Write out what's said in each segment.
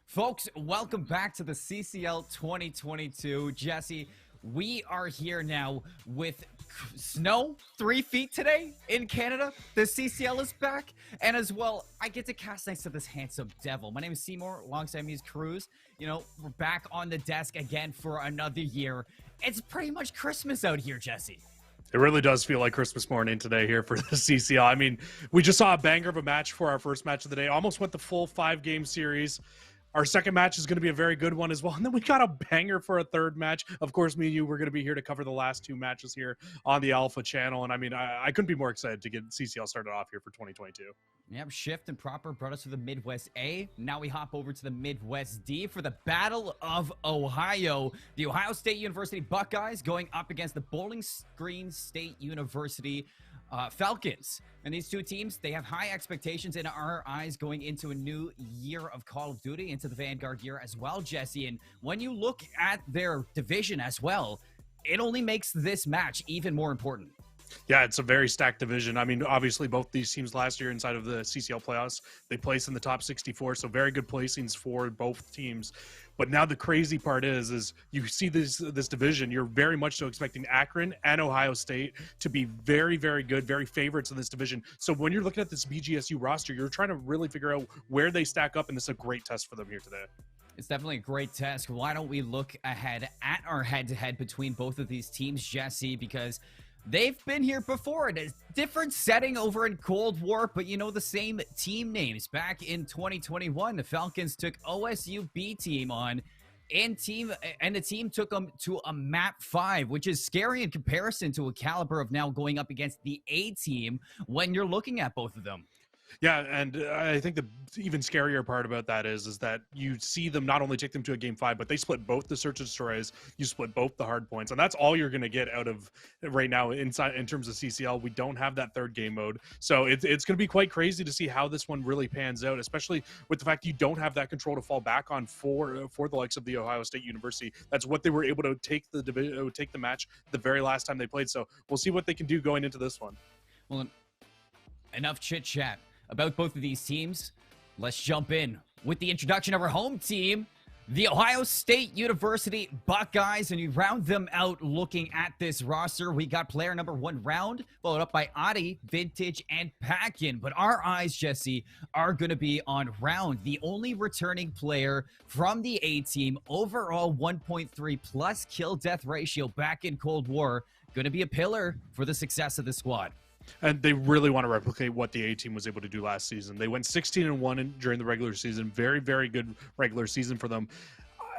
Folks, welcome back to the CCL 2022. Jesse, we are here now with snow 3 feet today in Canada. The CCL is back. And as well, I get to cast next to this handsome devil. My name is Seymour, alongside me is Cruz. You know, we're back on the desk again for another year. It's pretty much Christmas out here, Jesse. It really does feel like Christmas morning today here for the CCL. I mean, we just saw a banger of a match for our first match of the day. Almost went the full 5-game series. Our second match is going to be a very good one as well. And then we got a banger for a third match. Of course, me and you, we're going to be here to cover the last two matches here on the Alpha channel. And I mean, I couldn't be more excited to get CCL started off here for 2022. Yep, Shift and Proper brought us to the Midwest A. Now we hop over to the Midwest D for the Battle of Ohio. The Ohio State University Buckeyes going up against the Bowling Green State University Falcons. And these two teams, they have high expectations in our eyes going into a new year of Call of Duty, into the Vanguard year as well, Jesse. And when you look at their division as well, it only makes this match even more important. Yeah, it's a very stacked division. I mean, obviously, both these teams last year inside of the CCL playoffs, they placed in the top 64, so very good placings for both teams. But now the crazy part is you see this division, you're very much so expecting Akron and Ohio State to be very, very good, very favorites in this division. So when you're looking at this BGSU roster, you're trying to really figure out where they stack up, and this is a great test for them here today. It's definitely a great test. Why don't we look ahead at our head-to-head between both of these teams, Jesse, because they've been here before in a different setting over in Cold War, but you know, the same team names. Back in 2021, the Falcons took OSU B team on, and the team took them to a map 5, which is scary in comparison to a caliber of now going up against the A team when you're looking at both of them. Yeah, and I think the even scarier part about that is that you see them not only take them to a game 5, but they split both the search and destroys, you split both the hard points, and that's all you're going to get out of right now in terms of CCL. We don't have that third game mode, so it's going to be quite crazy to see how this one really pans out, especially with the fact you don't have that control to fall back on for the likes of the Ohio State University. That's what they were able to take the match the very last time they played. So we'll see what they can do going into this one. Well, enough chit chat about both of these teams. Let's jump in with the introduction of our home team, the Ohio State University Buckeyes, and you round them out looking at this roster. We got player number 1 Round, followed up by Adi, Vintage, and Packin. But our eyes, Jesse, are going to be on Round, the only returning player from the A team. Overall 1.3 plus kill-death ratio back in Cold War. Going to be a pillar for the success of the squad. And they really want to replicate what the A team was able to do last season. They went 16-1 during the regular season. Very, very good regular season for them.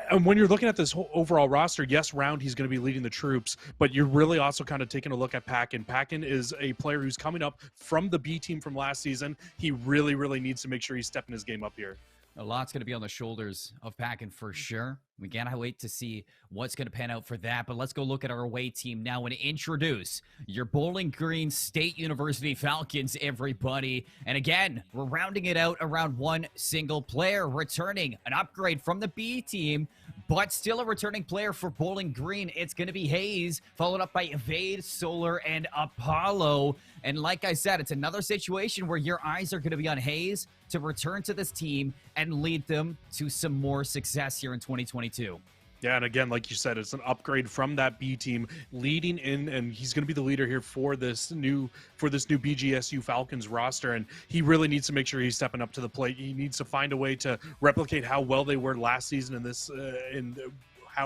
And when you're looking at this whole overall roster, yes, Round, he's going to be leading the troops, but you're really also kind of taking a look at Packin. Packin is a player who's coming up from the B team from last season. He really, really needs to make sure he's stepping his game up here. A lot's going to be on the shoulders of Packin for sure. We cannot wait to see what's going to pan out for that. But let's go look at our away team now and introduce your Bowling Green State University Falcons, everybody. And again, we're rounding it out around one single player, returning an upgrade from the B team, but still a returning player for Bowling Green. It's going to be Hayes, followed up by Evade, Solar, and Apollo. And like I said, it's another situation where your eyes are going to be on Hayes to return to this team and lead them to some more success here in 2022. Yeah, and again, like you said, it's an upgrade from that B team leading in, and he's going to be the leader here for this new BGSU Falcons roster, and he really needs to make sure he's stepping up to the plate. He needs to find a way to replicate how well they were last season in this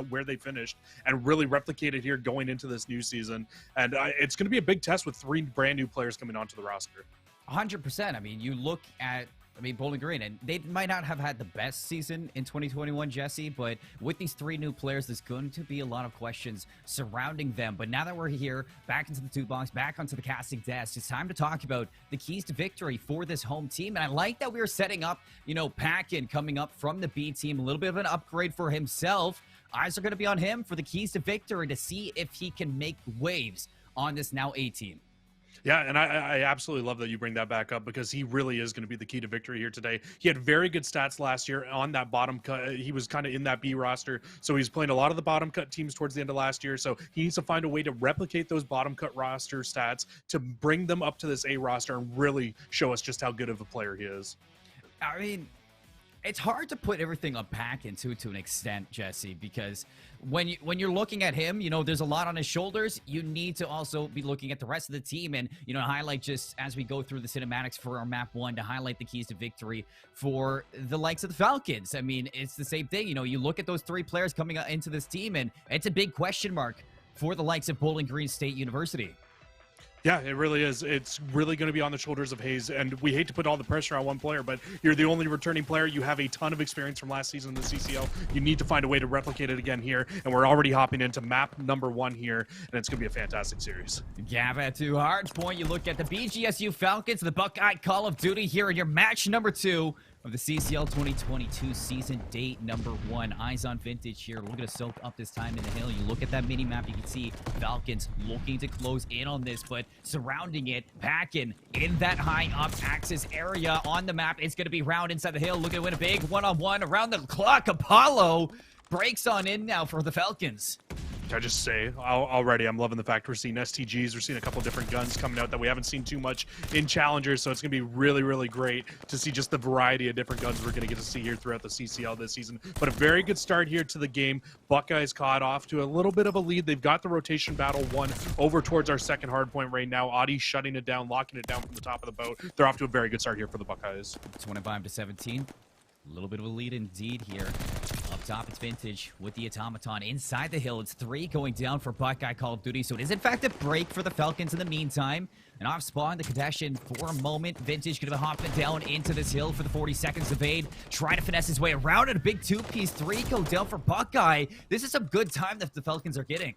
where they finished, and really replicate it here going into this new season. And it's going to be a big test with 3 brand new players coming onto the roster. 100%. I mean, you look at Bowling Green, and they might not have had the best season in 2021, Jesse, but with these 3 new players, there's going to be a lot of questions surrounding them. But now that we're here, back into the 2 box, back onto the casting desk, it's time to talk about the keys to victory for this home team. And I like that we are setting up, Packin coming up from the B team, a little bit of an upgrade for himself. Eyes are going to be on him for the keys to victory to see if he can make waves on this now A team. Yeah, and I absolutely love that you bring that back up, because he really is going to be the key to victory here today. He had very good stats last year on that bottom cut. He was kind of in that B roster, so he's playing a lot of the bottom cut teams towards the end of last year. So he needs to find a way to replicate those bottom cut roster stats to bring them up to this A roster and really show us just how good of a player he is. I mean, It's hard to put everything on Pack into to an extent, Jesse, because when you're looking at him, you know, there's a lot on his shoulders. You need to also be looking at the rest of the team and, you know, highlight just as we go through the cinematics for our map 1 to highlight the keys to victory for the likes of the Falcons. I mean, it's the same thing. You know, you look at those 3 players coming into this team, and it's a big question mark for the likes of Bowling Green State University. Yeah, it really is. It's really going to be on the shoulders of Hayes, and we hate to put all the pressure on one player, but you're the only returning player. You have a ton of experience from last season in the CCL. You need to find a way to replicate it again here, and we're already hopping into map number 1 here, and it's going to be a fantastic series. Gava to hard point. You look at the BGSU Falcons, the Buckeye Call of Duty here in your match number 2 of the CCL 2022 season date number 1. Eyes on Vintage here. We're going to soak up this time in the hill. You look at that mini map, you can see Falcons looking to close in on this, but surrounding it, packing in that high up axis area on the map. It's going to be round inside the hill. Looking to win a big one-on-one around the clock. Apollo breaks on in now for the Falcons. Can I just say, already I'm loving the fact we're seeing STGs, we're seeing a couple different guns coming out that we haven't seen too much in Challengers, so it's going to be really, really great to see just the variety of different guns we're going to get to see here throughout the CCL this season. But a very good start here to the game. Buckeyes caught off to a little bit of a lead. They've got the rotation battle won over towards our second hard point right now. Audi shutting it down, locking it down from the top of the boat. They're off to a very good start here for the Buckeyes. 25-17. A little bit of a lead indeed here. Up top, it's Vintage with the Automaton. Inside the hill, it's 3 going down for Buckeye Call of Duty. So it is, in fact, a break for the Falcons in the meantime. And off spawn, the Kadesh for a moment. Vintage going to be hopping down into this hill for the 40 seconds of aid. Trying to finesse his way around, and a big 2-piece 3 go down for Buckeye. This is some good time that the Falcons are getting.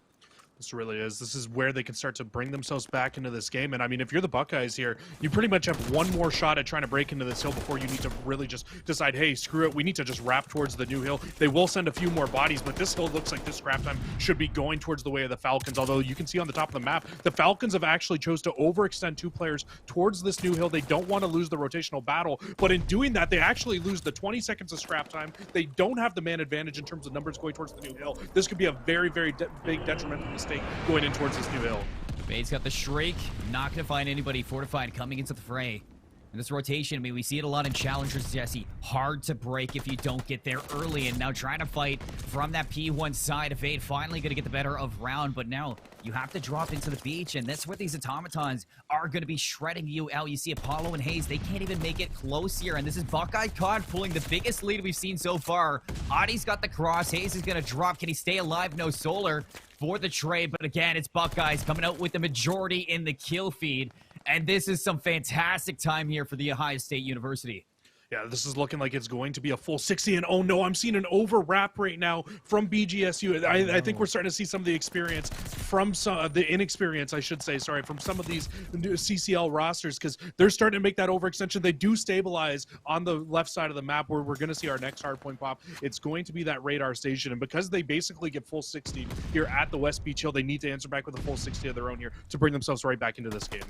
This really is. This is where they can start to bring themselves back into this game. And I mean, if you're the Buckeyes here, you pretty much have one more shot at trying to break into this hill before you need to really just decide, hey, screw it. We need to just wrap towards the new hill. They will send a few more bodies, but this hill looks like this scrap time should be going towards the way of the Falcons. Although you can see on the top of the map, the Falcons have actually chose to overextend 2 players towards this new hill. They don't want to lose the rotational battle, but in doing that, they actually lose the 20 seconds of scrap time. They don't have the man advantage in terms of numbers going towards the new hill. This could be a very, very big detrimental mistake going in towards this new hill. Bade's got the Shriek. Not going to find anybody fortified coming into the fray. And this rotation, I mean, we see it a lot in Challengers, Jesse. Hard to break if you don't get there early. And now trying to fight from that P1 side of Fade. Finally going to get the better of round. But now you have to drop into the beach. And that's where these automatons are going to be shredding you out. You see Apollo and Hayes. They can't even make it close here. And this is Buckeye COD pulling the biggest lead we've seen so far. Adi's got the cross. Hayes is going to drop. Can he stay alive? No solar for the trade. But again, it's Buckeyes coming out with the majority in the kill feed. And this is some fantastic time here for the Ohio State University. Yeah, this is looking like it's going to be a full 60, and oh no, I'm seeing an over wrap right now from BGSU. I think we're starting to see some of the experience from the inexperience, I should say, sorry, from some of these CCL rosters, because they're starting to make that overextension. They do stabilize on the left side of the map where we're going to see our next hardpoint pop. It's going to be that radar station, and because they basically get full 60 here at the West Beach Hill, they need to answer back with a full 60 of their own here to bring themselves right back into this game.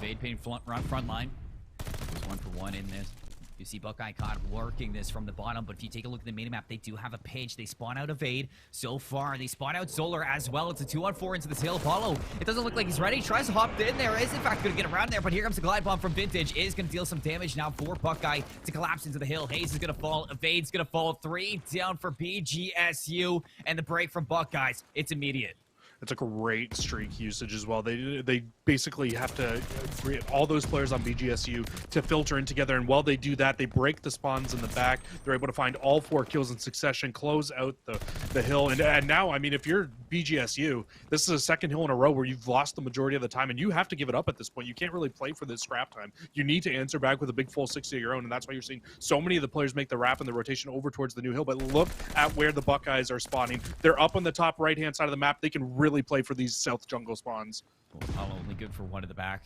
Fade paint front line. There's 1-for-1 in this. You see Buckeye COD working this from the bottom, but if you take a look at the minimap, they do have a page. They spawn out Evade so far. They spawn out Solar as well. It's a 2-on-4 into this hill. Apollo, it doesn't look like he's ready. Tries to hop in there. Is in fact going to get around there, but here comes the glide bomb from Vintage. Is going to deal some damage now for Buckeye to collapse into the hill. Hayes is going to fall. Evade's going to fall. 3 down for BGSU, and the break from Buckeyes. It's immediate. It's a great streak usage as well. They basically have to get all those players on BGSU to filter in together, and while they do that, they break the spawns in the back. They're able to find all 4 kills in succession, close out the hill, and now, I mean, if you're BGSU, this is a second hill in a row where you've lost the majority of the time, and you have to give it up at this point. You can't really play for this scrap time. You need to answer back with a big full 60 of your own, and that's why you're seeing so many of the players make the wrap and the rotation over towards the new hill. But look at where the Buckeyes are spawning. They're up on the top right-hand side of the map. They can really play for these south jungle spawns. Apollo only good for 1 at the back.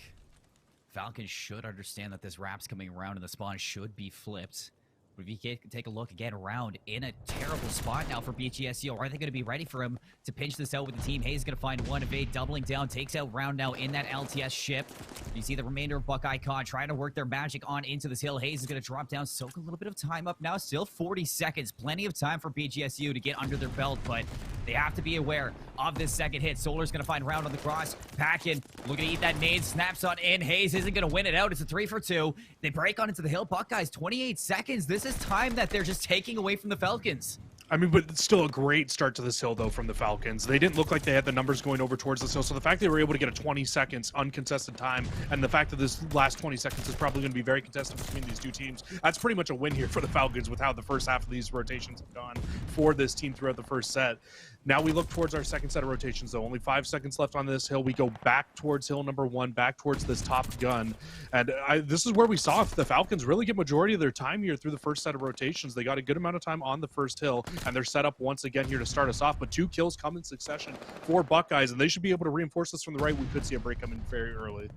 Falcons should understand that this wrap's coming around and the spawn should be flipped. But if you take a look again around in a terrible spot now for BGSU, are they going to be ready for him to pinch this out with the team? Hayes is going to find 1. Evade doubling down, takes out round now in that LTS ship. You see the remainder of Buckeye COD trying to work their magic on into this hill. Hayes is going to drop down, soak a little bit of time up now. Still 40 seconds. Plenty of time for BGSU to get under their belt, but They have to be aware of this second hit. Solar's going to find Round on the cross. Packin looking to eat that nade. Snaps on in. Hayes isn't going to win it out. It's a 3 for 2. They break on into the hill. Buckeyes, 28 seconds. This is time that they're just taking away from the Falcons. I mean, but it's still a great start to this hill, though, from the Falcons. They didn't look like they had the numbers going over towards this hill, so the fact they were able to get a 20 seconds uncontested time, and the fact that this last 20 seconds is probably going to be very contested between these two teams, that's pretty much a win here for the Falcons with how the first half of these rotations have gone for this team throughout the first set. Now we look towards our second set of rotations, though. Only 5 seconds left on this hill. We go back towards hill number 1, back towards this top gun. And this is where we saw the Falcons really get majority of their time here through the first set of rotations. They got a good amount of time on the first hill, and they're set up once again here to start us off. But 2 kills come in succession for Buckeyes, and they should be able to reinforce this from the right. We could see a break coming very early.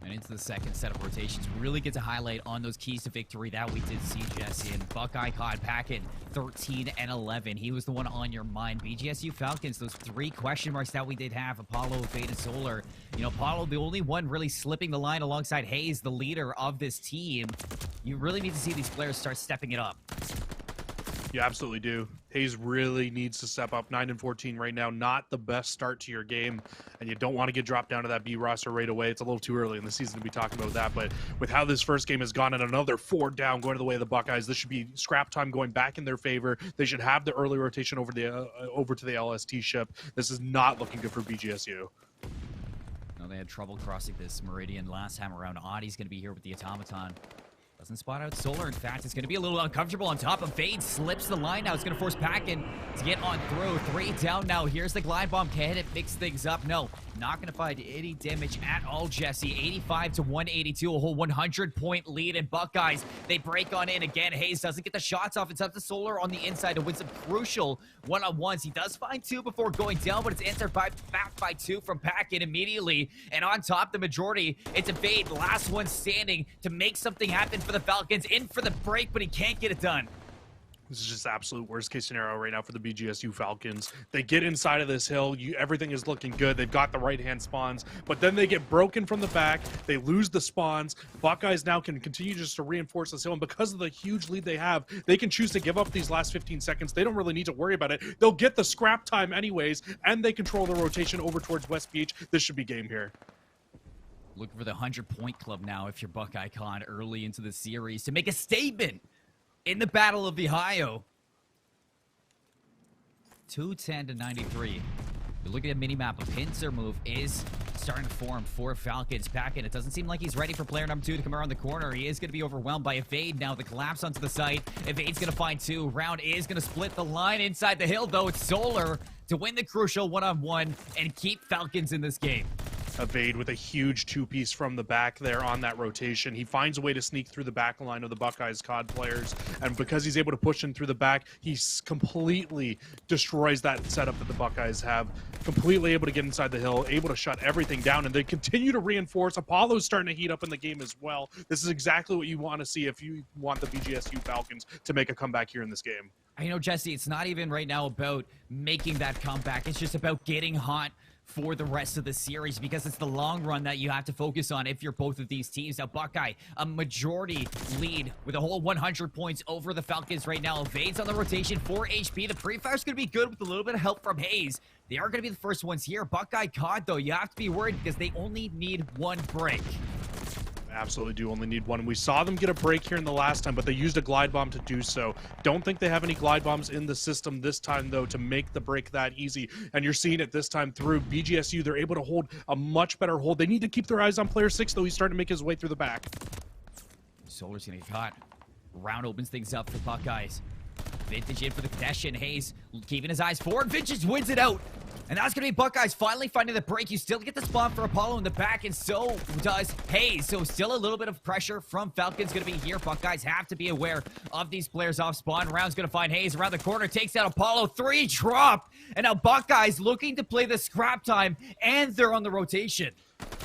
And into the second set of rotations, we really get to highlight on those keys to victory that we did see, Jesse. And Buckeye COD Packin, 13 and 11. He was the one on your mind. BGSU Falcons, those 3 question marks that we did have, Apollo, Fade, and Solar. You know, Apollo, the only one really slipping the line alongside Hayes, the leader of this team. You really need to see these players start stepping it up. You absolutely do. Hayes really needs to step up. 9 and 14 right now. Not the best start to your game, and you don't want to get dropped down to that B roster right away. It's a little too early in the season to be talking about that, but with how this first game has gone and another 4 down going to the way of the Buckeyes, this should be scrap time going back in their favor. They should have the early rotation over to the LST ship. This is not looking good for BGSU. No, they had trouble crossing this meridian last time around. Audie's going to be here with the automaton. Doesn't spot out Solar. In fact, it's going to be a little uncomfortable on top of Fade. Slips the line now. It's going to force Packin to get on through. 3 down now. Here's the glide bomb. Can it mix things up? No. Not going to find any damage at all, Jesse. 85 to 182. A whole 100-point lead. And Buckeyes, they break on in again. Hayes doesn't get the shots off. It's up to Solar on the inside to win some crucial one-on-ones. He does find 2 before going down, but it's answered back by 2 from Packin immediately. And on top, the majority, it's a Fade. Last one standing to make something happen for the Falcons. In for the break, but he can't get it done. This is just absolute worst case scenario right now for the BGSU Falcons. They get inside of this hill. Everything is looking good. They've got the right-hand spawns, but then they get broken from the back. They lose the spawns. Buckeyes now can continue just to reinforce this hill, and because of the huge lead they have, they can choose to give up these last 15 seconds. They don't really need to worry about it. They'll get the scrap time anyways, and they control the rotation over towards West Beach. This should be game here. Looking for the 100-point club now if you're Buckeye Con early into the series to make a statement in the Battle of the Ohio. 210 to 93. You're looking at a mini-map. A pincer move is starting to form for Falcons. Packin, it doesn't seem like he's ready for player number 2 to come around the corner. He is going to be overwhelmed by Evade now. The collapse onto the site. Evade's going to find 2. Round is going to split the line inside the hill, though. It's Solar to win the crucial one-on-one and keep Falcons in this game. Evade with a huge 2-piece from the back there on that rotation. He finds a way to sneak through the back line of the Buckeyes COD players, and because he's able to push in through the back, he completely destroys that setup that the Buckeyes have. Completely able to get inside the hill, able to shut everything down, and they continue to reinforce. Apollo's starting to heat up in the game as well. This is exactly what you want to see if you want the BGSU Falcons to make a comeback here in this game. I know, Jesse, it's not even right now about making that comeback. It's just about getting hot for the rest of the series, because it's the long run that you have to focus on if you're both of these teams. Now, Buckeye, a majority lead with a whole 100 points over the Falcons right now. Evade's on the rotation, 4 HP. The pre-fire's going to be good with a little bit of help from Hayes. They are going to be the first ones here. Buckeye COD, though, you have to be worried because they only need 1 break. Absolutely do only need 1. We saw them get a break here in the last time, but they used a glide bomb to do so. Don't think they have any glide bombs in the system this time, though, to make the break that easy. And you're seeing it this time through BGSU. They're able to hold a much better hold. They need to keep their eyes on player 6, though. He's starting to make his way through the back. Solar's going to get caught. Round opens things up for Buckeyes. Vintage in for the connection. Hayes keeping his eyes forward. Vintage wins it out. And that's going to be Buckeyes finally finding the break. You still get the spawn for Apollo in the back, and so does Hayes. So still a little bit of pressure from Falcons going to be here. Buckeyes have to be aware of these players off spawn. Round's going to find Hayes around the corner, takes out Apollo. 3 drop. And now Buckeyes looking to play the scrap time, and they're on the rotation.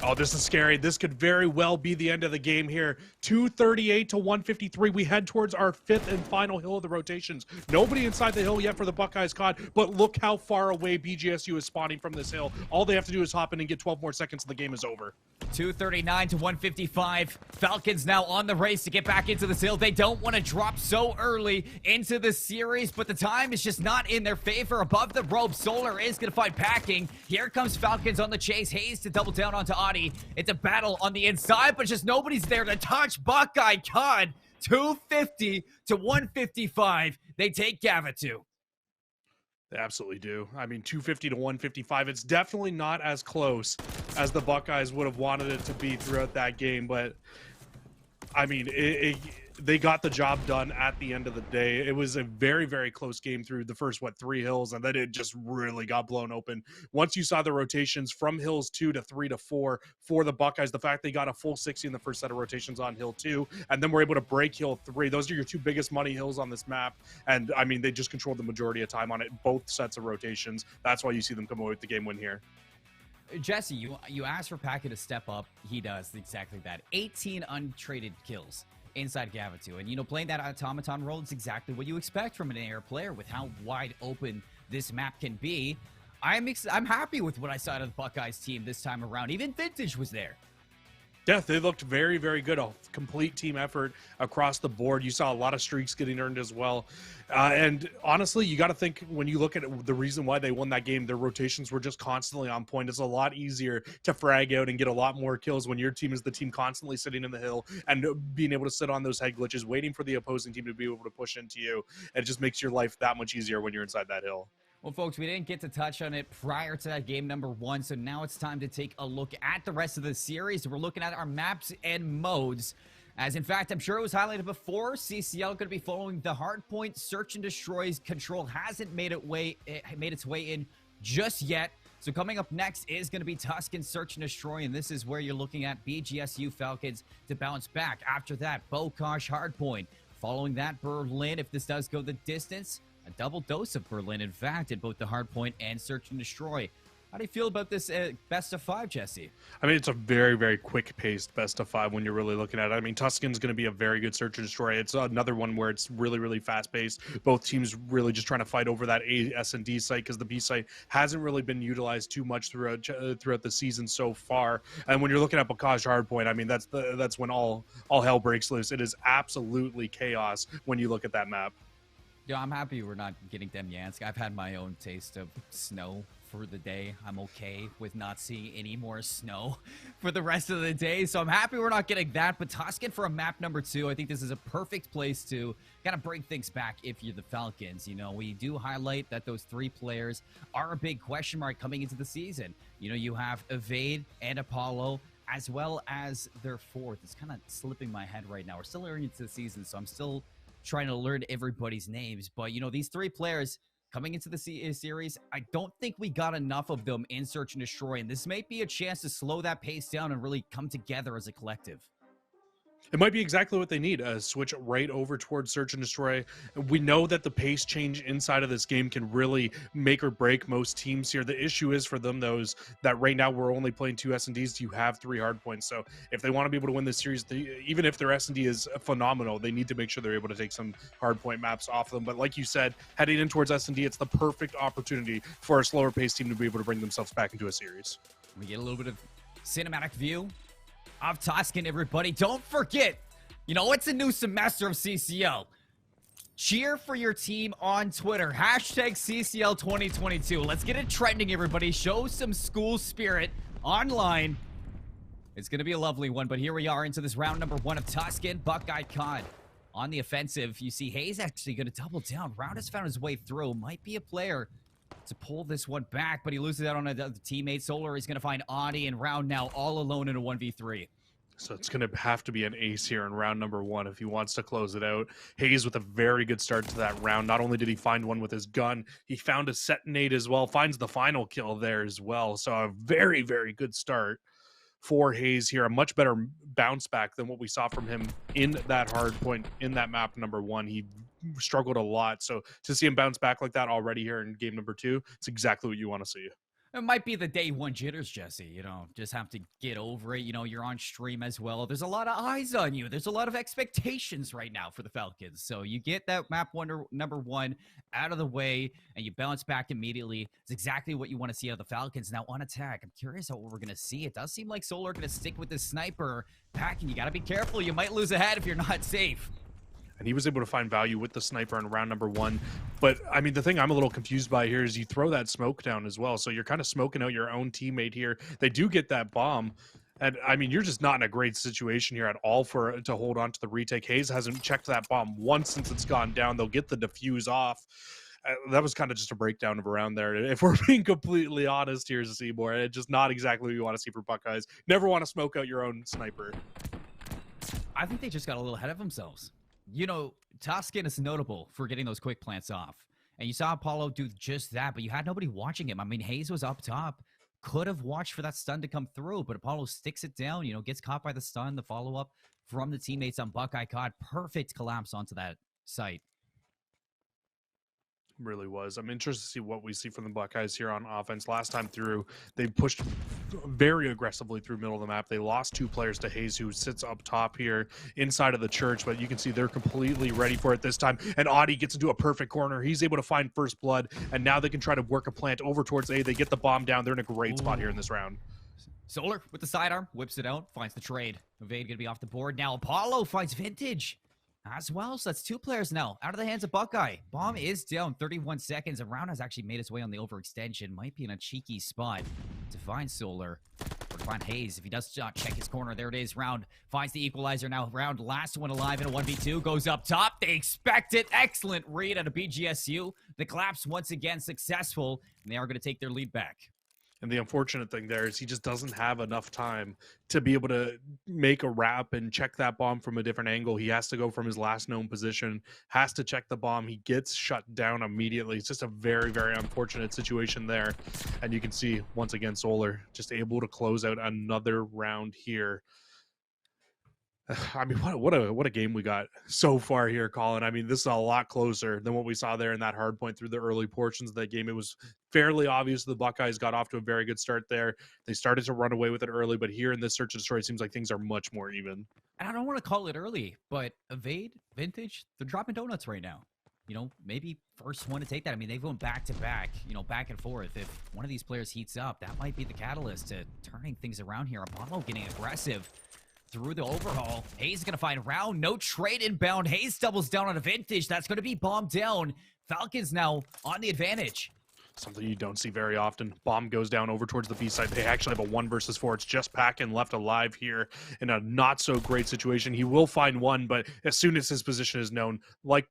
Oh, this is scary. This could very well be the end of the game here. 238 to 153. We head towards our 5th and final hill of the rotations. Nobody inside the hill yet for the Buckeyes COD, but look how far away BGSU is spawning from this hill. All they have to do is hop in and get 12 more seconds and the game is over. 239 to 155. Falcons now on the race to get back into this hill. They don't want to drop so early into the series, but the time is just not in their favor. Above the rope, Solar is going to find packing. Here comes Falcons on the chase. Hayes to double down onto Audi. It's a battle on the inside, but just nobody's there to touch Buckeye COD. 250 to 155. They take Gavitu. They absolutely do. I mean, 250 to 155. It's definitely not as close as the Buckeyes would have wanted it to be throughout that game, but I mean, they got the job done at the end of the day. It was a very, very close game through the first, 3 hills, and then it just really got blown open. Once you saw the rotations from hills 2 to 3 to 4 for the Buckeyes, the fact they got a full 60 in the first set of rotations on hill 2, and then were able to break hill 3. Those are your 2 biggest money hills on this map, and I mean, they just controlled the majority of time on it, both sets of rotations. That's why you see them come away with the game win here. Jesse, you asked for Packet to step up. He does exactly that. 18 untraded kills inside Gavitu. And, you know, playing that automaton role is exactly what you expect from an AR player with how wide open this map can be. I'm happy with what I saw out of the Buckeyes team this time around. Even Vintage was there. Yeah, they looked very, very good. A complete team effort across the board. You saw a lot of streaks getting earned as well. And honestly, you got to think when you look at the reason why they won that game, their rotations were just constantly on point. It's a lot easier to frag out and get a lot more kills when your team is the team constantly sitting in the hill and being able to sit on those head glitches, waiting for the opposing team to be able to push into you. And it just makes your life that much easier when you're inside that hill. Well, folks, we didn't get to touch on it prior to that game number 1, so now it's time to take a look at the rest of the series. We're looking at our maps and modes. As in fact, I'm sure it was highlighted before, CCL going to be following the hardpoint search and destroys. Control hasn't made its way in just yet. So coming up next is going to be Tuscan Search and Destroy, and this is where you're looking at BGSU Falcons to bounce back. After that, Bokosh Hardpoint. Following that, Berlin, if this does go the distance. A double dose of Berlin, in fact, in both the Hardpoint and Search and Destroy. How do you feel about this best of 5, Jesse? I mean, it's a very, very quick-paced best of 5 when you're really looking at it. I mean, Tuscan's going to be a very good Search and Destroy. It's another one where it's really, really fast-paced. Both teams really just trying to fight over that A, S, and D site because the B site hasn't really been utilized too much throughout the season so far. And when you're looking at Bokosh Hardpoint, I mean, that's when all hell breaks loose. It is absolutely chaos when you look at that map. Yeah, I'm happy we're not getting Demyansk. I've had my own taste of snow for the day. I'm okay with not seeing any more snow for the rest of the day, so I'm happy we're not getting that. But Tuscan for a map number 2, I think this is a perfect place to kind of bring things back if you're the Falcons. You know, we do highlight that those 3 players are a big question mark coming into the season. You know, you have Evade and Apollo, as well as their 4th. It's kind of slipping my head right now. We're still early into the season, so I'm still trying to learn everybody's names. But, you know, these 3 players coming into the series, I don't think we got enough of them in Search and Destroy, and this might be a chance to slow that pace down and really come together as a collective. It might be exactly what they need, switch right over towards Search and Destroy. We know that the pace change inside of this game can really make or break most teams here. The issue is for them, though, is that right now we're only playing 2 S&Ds. You have 3 hardpoints. So if they want to be able to win this series, even if their S&D is phenomenal, they need to make sure they're able to take some hardpoint maps off them. But like you said, heading in towards S&D, it's the perfect opportunity for a slower pace team to be able to bring themselves back into a series. We get a little bit of cinematic view of Tuscan, everybody. Don't forget, you know, it's a new semester of CCL. Cheer for your team on Twitter. Hashtag CCL 2022. Let's get it trending, everybody. Show some school spirit online. It's going to be a lovely one, but here we are into this round number 1 of Tuscan. Buckeye COD on the offensive. You see Hayes actually going to double down. Round has found his way through. Might be a player to pull this one back, but he loses out on a teammate. Solar is going to find Audi, and Round now all alone in a 1v3. So it's going to have to be an ace here in round number 1 if he wants to close it out. Hayes with a very good start to that round. Not only did he find one with his gun, he found a setonate as well, finds the final kill there as well. So a very, very good start for Hayes here. A much better bounce back than what we saw from him in that hard point in that map number 1. He struggled a lot. So to see him bounce back like that already here in game number 2, it's exactly what you want to see. It might be the day one jitters, Jesse. You know, just have to get over it. You know, you're on stream as well. There's a lot of eyes on you. There's a lot of expectations right now for the Falcons. So you get that map number one out of the way, and you bounce back immediately. It's exactly what you want to see out of the Falcons. Now, on attack, I'm curious what we're going to see. It does seem like Solar going to stick with this sniper pack, and you got to be careful. You might lose a head if you're not safe. And he was able to find value with the sniper in round number one. But, I mean, the thing I'm a little confused by here is you throw that smoke down as well. So you're kind of smoking out your own teammate here. They do get that bomb. And, I mean, you're just not in a great situation here at all to hold on to the retake. Hayes hasn't checked that bomb once since it's gone down. They'll get the defuse off. That was kind of just a breakdown of around there. If we're being completely honest here, Seymour, it's just not exactly what you want to see for Buckeyes. Never want to smoke out your own sniper. I think they just got a little ahead of themselves. You know, Toscan is notable for getting those quick plants off. And you saw Apollo do just that, but you had nobody watching him. I mean, Hayes was up top, could have watched for that stun to come through, but Apollo sticks it down, you know, gets caught by the stun, the follow-up from the teammates on Buckeye COD. Perfect collapse onto that site. Really was. I'm interested to see what we see from the Buckeyes here on offense. Last time through, they pushed very aggressively through middle of the map. They lost 2 players to Hayes, who sits up top here inside of the church, but you can see they're completely ready for it this time. And Audie gets into a perfect corner. He's able to find first blood, and now they can try to work a plant over towards A. They get the bomb down. They're in a great spot here in this round. Solar with the sidearm, whips it out, finds the trade. Evade gonna be off the board. Now Apollo finds Vintage as well, so that's 2 players now out of the hands of Buckeye. Bomb is down, 31 seconds. And Round has actually made its way on the overextension. Might be in a cheeky spot to find Solar or to find Hayes if he does not check his corner. There it is. Round finds the equalizer now. Round, last one alive in a 1v2, goes up top. They expect it. Excellent read out of BGSU. The collapse once again successful, and they are going to take their lead back. And the unfortunate thing there is he just doesn't have enough time to be able to make a wrap and check that bomb from a different angle. He has to go from his last known position, has to check the bomb. He gets shut down immediately. It's just a very, very unfortunate situation there. And you can see, once again, Solar just able to close out another round here. I mean, what a game we got so far here, Colin. I mean, this is a lot closer than what we saw there in that hard point through the early portions of that game. It was fairly obvious the Buckeyes got off to a very good start there. They started to run away with it early, but here in this search and destroy, it seems like things are much more even. And I don't want to call it early, but Evade, Vintage, they're dropping donuts right now. You know, maybe first one to take that. I mean, they've gone back to back, you know, back and forth. If one of these players heats up, that might be the catalyst to turning things around here. Apollo getting aggressive through the overhaul. Hayes is going to find Round. No trade inbound. Hayes doubles down on a Vintage. That's going to be bombed down. Falcons now on the advantage. Something you don't see very often. Bomb goes down over towards the B side. They actually have a 1 versus 4. It's just Packin left alive here in a not so great situation. He will find one, but as soon as his position is known, like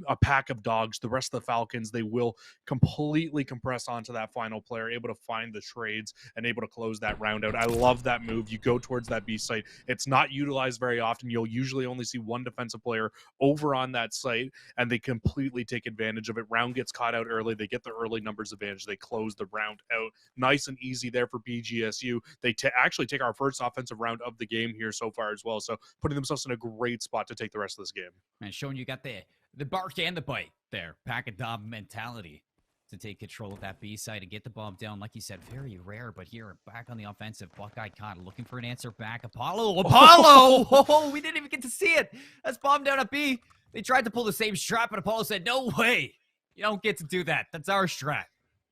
a pack of dogs, the rest of the Falcons, they will completely compress onto that final player, able to find the trades and able to close that round out. I love that move. You go towards that B site. It's not utilized very often. You'll usually only see one defensive player over on that site, and they completely take advantage of it. Round gets caught out early. They get the early numbers advantage. They close the round out. Nice and easy there for BGSU. They actually take our first offensive round of the game here so far as well, so putting themselves in a great spot to take the rest of this game. And showing you got the bark and the bite there. Pack a dom mentality to take control of that B side and get the bomb down. Like you said, very rare, but here, back on the offensive. Buckeye COD looking for an answer back. Apollo! Oh, we didn't even get to see it. That's bomb down at B. They tried to pull the same strat, but Apollo said, no way. You don't get to do that. That's our strat.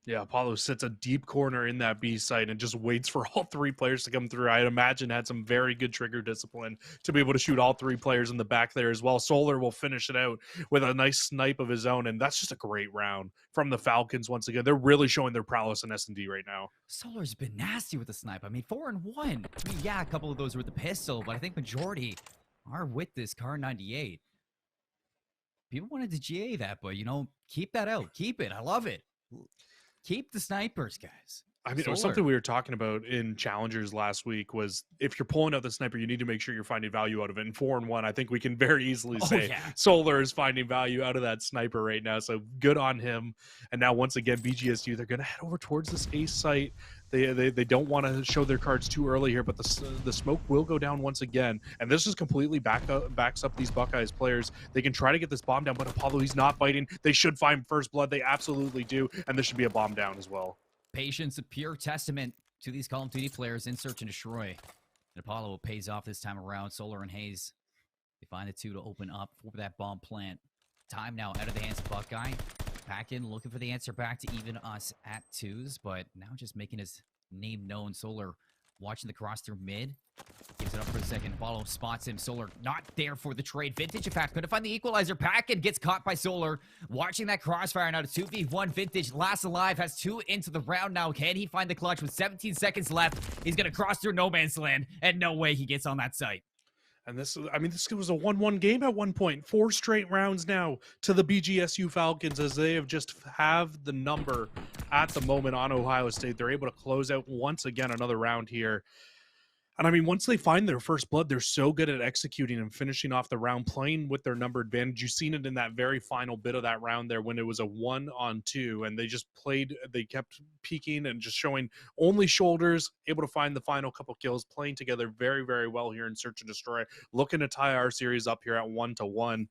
Yeah, Apollo sits a deep corner in that B site and just waits for all 3 players to come through. I'd imagine had some very good trigger discipline to be able to shoot all 3 players in the back there as well. Solar will finish it out with a nice snipe of his own, and that's just a great round from the Falcons once again. They're really showing their prowess in S&D right now. Solar's been nasty with the snipe. I mean, 4 and 1. I mean, yeah, a couple of those were with the pistol, but I think majority are with this Car 98. People wanted to GA that, but, you know, keep that out. Keep it. I love it. Keep the snipers, guys. I mean, it was something we were talking about in Challengers last week was if you're pulling out the sniper, you need to make sure you're finding value out of it. And 4 and 1, I think we can very easily say Solar is finding value out of that sniper right now. So good on him. And now once again, BGSU, they're going to head over towards this ace site. They don't want to show their cards too early here, but the smoke will go down once again. And this just completely backs up these Buckeyes players. They can try to get this bomb down, but Apollo, he's not biting. They should find first blood. They absolutely do. And this should be a bomb down as well. Patience, a pure testament to these Call of Duty players in Search and Destroy. And Apollo pays off this time around. Solar and Hayes, they find the two to open up for that bomb plant. Time now out of the hands of Buckeye. Back in, looking for the answer back to even us at twos, but now just making his name known. Solar watching the cross through mid. Gives it up for a second. Apollo spots him. Solar not there for the trade. Vintage, in fact, couldn't find the equalizer. Pack-in gets caught by Solar. Watching that crossfire now to 2v1. Vintage last alive. Has 2 into the round now. Can he find the clutch with 17 seconds left? He's going to cross through no man's land. And no way he gets on that site. And this was a 1-1 game at one point. 4 straight rounds now to the BGSU Falcons, as they have the number at the moment on Ohio State. They're able to close out once again another round here. And I mean, once they find their first blood, they're so good at executing and finishing off the round, playing with their number advantage. You've seen it in that very final bit of that round there when it was a 1-on-2, and they just played, they kept peaking and just showing only shoulders, able to find the final couple kills, playing together very, very well here in Search and Destroy, looking to tie our series up here at 1-1.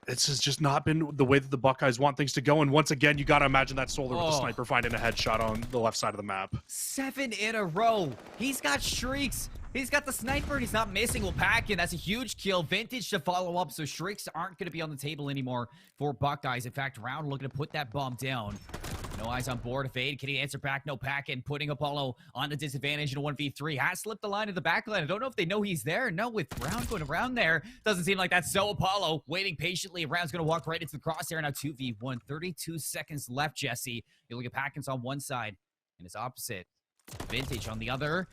It's just not been the way that the Buckeyes want things to go. And once again, you got to imagine that Solar with the sniper finding a headshot on the left side of the map. 7 in a row. He's got streaks. He's got the sniper, and he's not missing. Will Pack-in. That's a huge kill. Vintage to follow up, so streaks aren't going to be on the table anymore for Buckeyes. In fact, Round looking to put that bomb down. No eyes on board. Fade. Can he answer back? No. Pack-in putting Apollo on the disadvantage in a 1v3. Has slipped the line in the back line. I don't know if they know he's there. No, with Round going around there. Doesn't seem like that's so. Apollo waiting patiently. Round's going to walk right into the crosshair. Now 2v1. 32 seconds left, Jesse. You look at Pack-in's on one side and his opposite. Vintage on the other.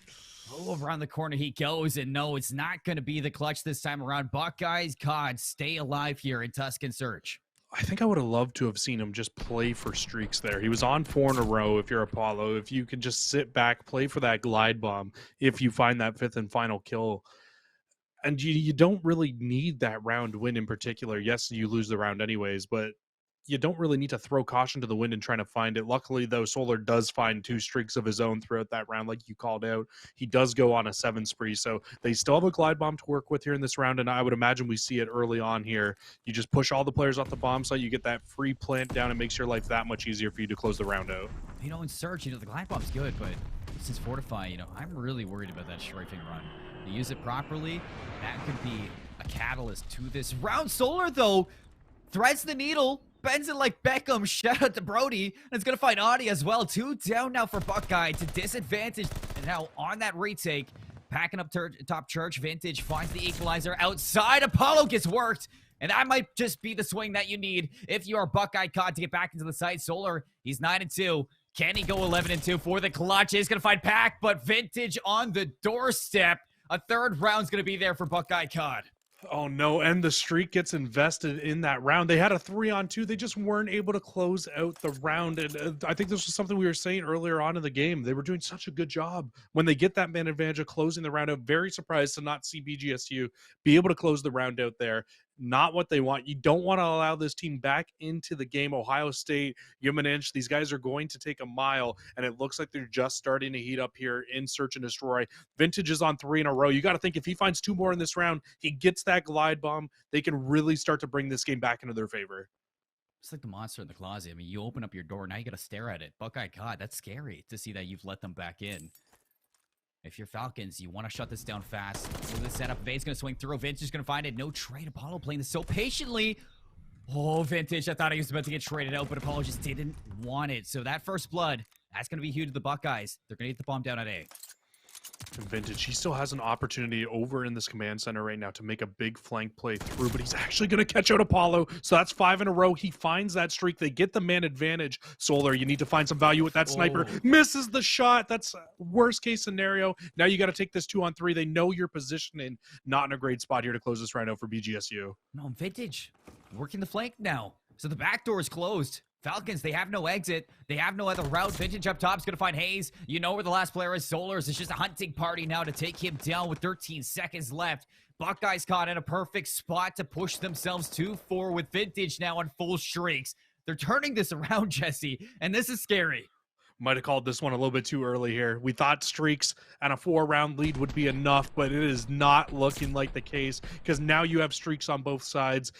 Oh, around the corner he goes, and no, it's not going to be the clutch this time around. Buckeyes, COD, stay alive here in Tuscan Search. I think I would have loved to have seen him just play for streaks there. He was on 4 in a row. If you're Apollo, if you can just sit back, play for that glide bomb, if you find that 5th and final kill. And you don't really need that round win in particular. Yes, you lose the round anyways, but you don't really need to throw caution to the wind and trying to find it. Luckily, though, Solar does find 2 streaks of his own throughout that round, like you called out. He does go on a 7 spree, so they still have a glide bomb to work with here in this round, and I would imagine we see it early on here. You just push all the players off the bomb site, you get that free plant down, and makes your life that much easier for you to close the round out. You know, in Search, the glide bomb's good, but since Fortify, I'm really worried about that strafing run. You use it properly, that could be a catalyst to this round. Solar, though, threads the needle, bends it like Beckham. Shout out to Brody. And it's going to find Audie as well. 2 down now for Buckeye to disadvantage. And now on that retake, packing up top church. Vintage finds the equalizer outside. Apollo gets worked. And that might just be the swing that you need if you are Buckeye COD to get back into the site. Solar, he's 9-2. Can he go 11-2 for the clutch? He's going to find Pack, but Vintage on the doorstep. A 3rd round's going to be there for Buckeye COD. Oh no, and the streak gets invested in that round. They had a 3-on-2. They just weren't able to close out the round. And I think this was something we were saying earlier on in the game. They were doing such a good job when they get that man advantage of closing the round out. Very surprised to not see BGSU be able to close the round out there. Not what they want. You don't want to allow this team back into the game. Ohio State, give them an inch. These guys are going to take a mile, and it looks like they're just starting to heat up here in Search and Destroy. Vintage is on 3 in a row. You got to think if he finds 2 more in this round, he gets that glide bomb, they can really start to bring this game back into their favor. It's like the monster in the closet. I mean, you open up your door, now you got to stare at it. Buckeye COD, that's scary to see that you've let them back in. If you're Falcons, you want to shut this down fast. So the setup, Vade's going to swing through. Vintage is going to find it. No trade. Apollo playing this so patiently. Oh, Vintage. I thought he was about to get traded out, but Apollo just didn't want it. So that first blood, that's going to be huge to the Buckeyes. They're going to get the bomb down at A. Vintage, he still has an opportunity over in this command center right now to make a big flank play through, but he's actually going to catch out Apollo. So that's 5 in a row. He finds that streak. They get the man advantage. Solar, you need to find some value with that sniper. Misses the shot. That's worst case scenario. Now you got to take this 2-on-3. They know your positioning. Not in a great spot here to close this right now for BGSU. No, Vintage working the flank now. So the back door is closed. Falcons, they have no exit. They have no other route. Vintage up top is going to find Hayes. You know where the last player is. Solars. It's just a hunting party now to take him down with 13 seconds left. Buckeyes caught in a perfect spot to push themselves 2-4 with Vintage now on full streaks. They're turning this around, Jesse, and this is scary. Might have called this one a little bit too early here. We thought streaks and a 4-round lead would be enough, but it is not looking like the case because now you have streaks on both sides.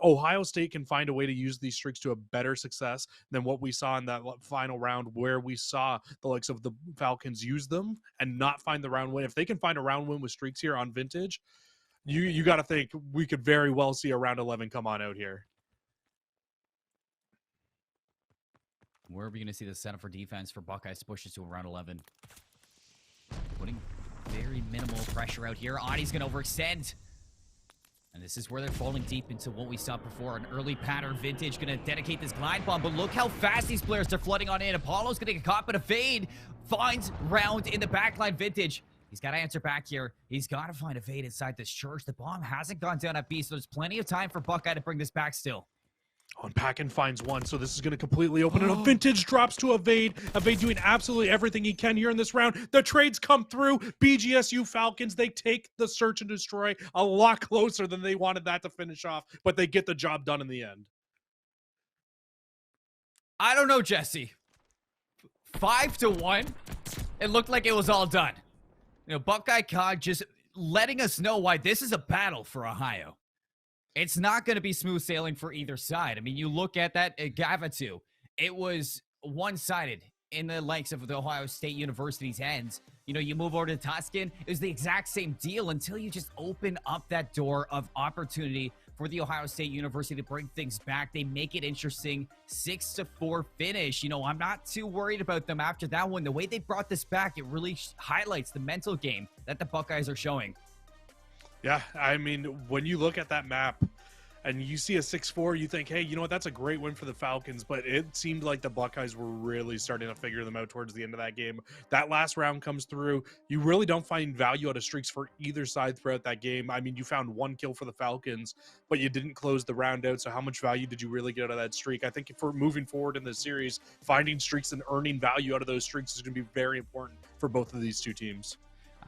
Ohio State can find a way to use these streaks to a better success than what we saw in that final round, where we saw the likes of the Falcons use them and not find the round win. If they can find a round win with streaks here on Vintage, you got to think we could very well see a round 11 come on out here. Where are we going to see the setup for defense for Buckeyes pushes to around 11? Putting very minimal pressure out here. Audie's going to overextend. And this is where they're falling deep into what we saw before. An early pattern. Vintage going to dedicate this glide bomb. But look how fast these players are flooding on in. Apollo's going to get caught, but a fade. Finds round in the backline. Vintage. He's got to answer back here. He's got to find a fade inside this church. The bomb hasn't gone down at B, so there's plenty of time for Buckeye to bring this back still. On Packin finds one, so this is going to completely open it up. Vintage drops to Evade. Evade doing absolutely everything he can here in this round. The trades come through. BGSU Falcons, they take the search and destroy a lot closer than they wanted that to finish off, but they get the job done in the end. I don't know, Jesse. 5-1. It looked like it was all done. You know, Buckeye COD just letting us know why this is a battle for Ohio. It's not going to be smooth sailing for either side. I mean, you look at that at Gavatu, it was one-sided in the likes of the Ohio State University's ends. You know, you move over to Tuscan, it was the exact same deal until you just open up that door of opportunity for the Ohio State University to bring things back. They make it interesting. 6-4 finish. You know, I'm not too worried about them after that one. The way they brought this back, it really highlights the mental game that the Buckeyes are showing. Yeah, I mean, when you look at that map and you see a 6-4, you think, hey, you know what, that's a great win for the Falcons, but it seemed like the Buckeyes were really starting to figure them out towards the end of that game. That last round comes through. You really don't find value out of streaks for either side throughout that game. I mean, you found one kill for the Falcons, but you didn't close the round out, so how much value did you really get out of that streak? I think for moving forward in this series, finding streaks and earning value out of those streaks is going to be very important for both of these two teams.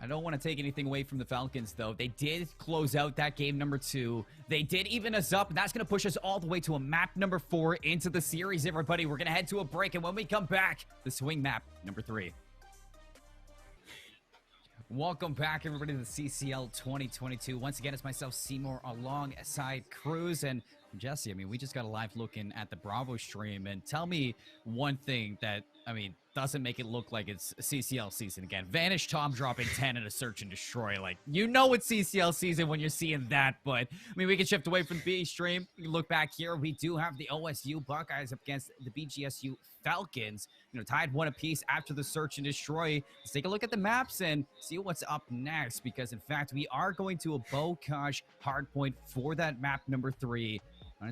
I don't want to take anything away from the Falcons, though. They did close out that game number 2. They did even us up, and that's going to push us all the way to a map number 4 into the series, everybody. We're going to head to a break, and when we come back, the swing map number 3. Welcome back, everybody, to the CCL 2022. Once again, it's myself, Seymour, alongside Cruz and Jesse. I mean, we just got a live looking at the Bravo stream, and tell me one thing that, I mean, doesn't make it look like it's CCL season again. Vanish Tom dropping 10 in a search and destroy. Like, you know it's CCL season when you're seeing that, but, I mean, we can shift away from the B stream. We can look back here. We do have the OSU Buckeyes up against the BGSU Falcons, you know, tied 1 apiece after the search and destroy. Let's take a look at the maps and see what's up next, because, in fact, we are going to a Buckeye hardpoint for that map number 3.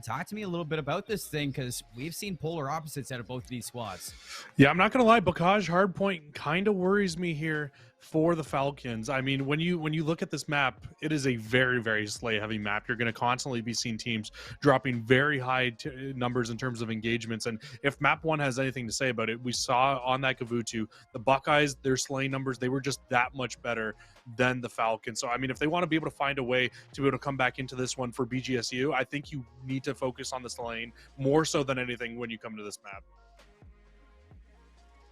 Talk to me a little bit about this thing, because we've seen polar opposites out of both of these squads. Yeah, I'm not going to lie. Buckeye hardpoint kind of worries me here for the Falcons. I mean, when you look at this map, it is a very, very slay-heavy map. You're going to constantly be seeing teams dropping very high numbers in terms of engagements. And if map 1 has anything to say about it, we saw on that Kavutu, the Buckeyes, their slay numbers, they were just that much better than the Falcons. So, I mean, if they want to be able to find a way to be able to come back into this one for BGSU, I think you need to focus on the slaying more so than anything when you come to this map.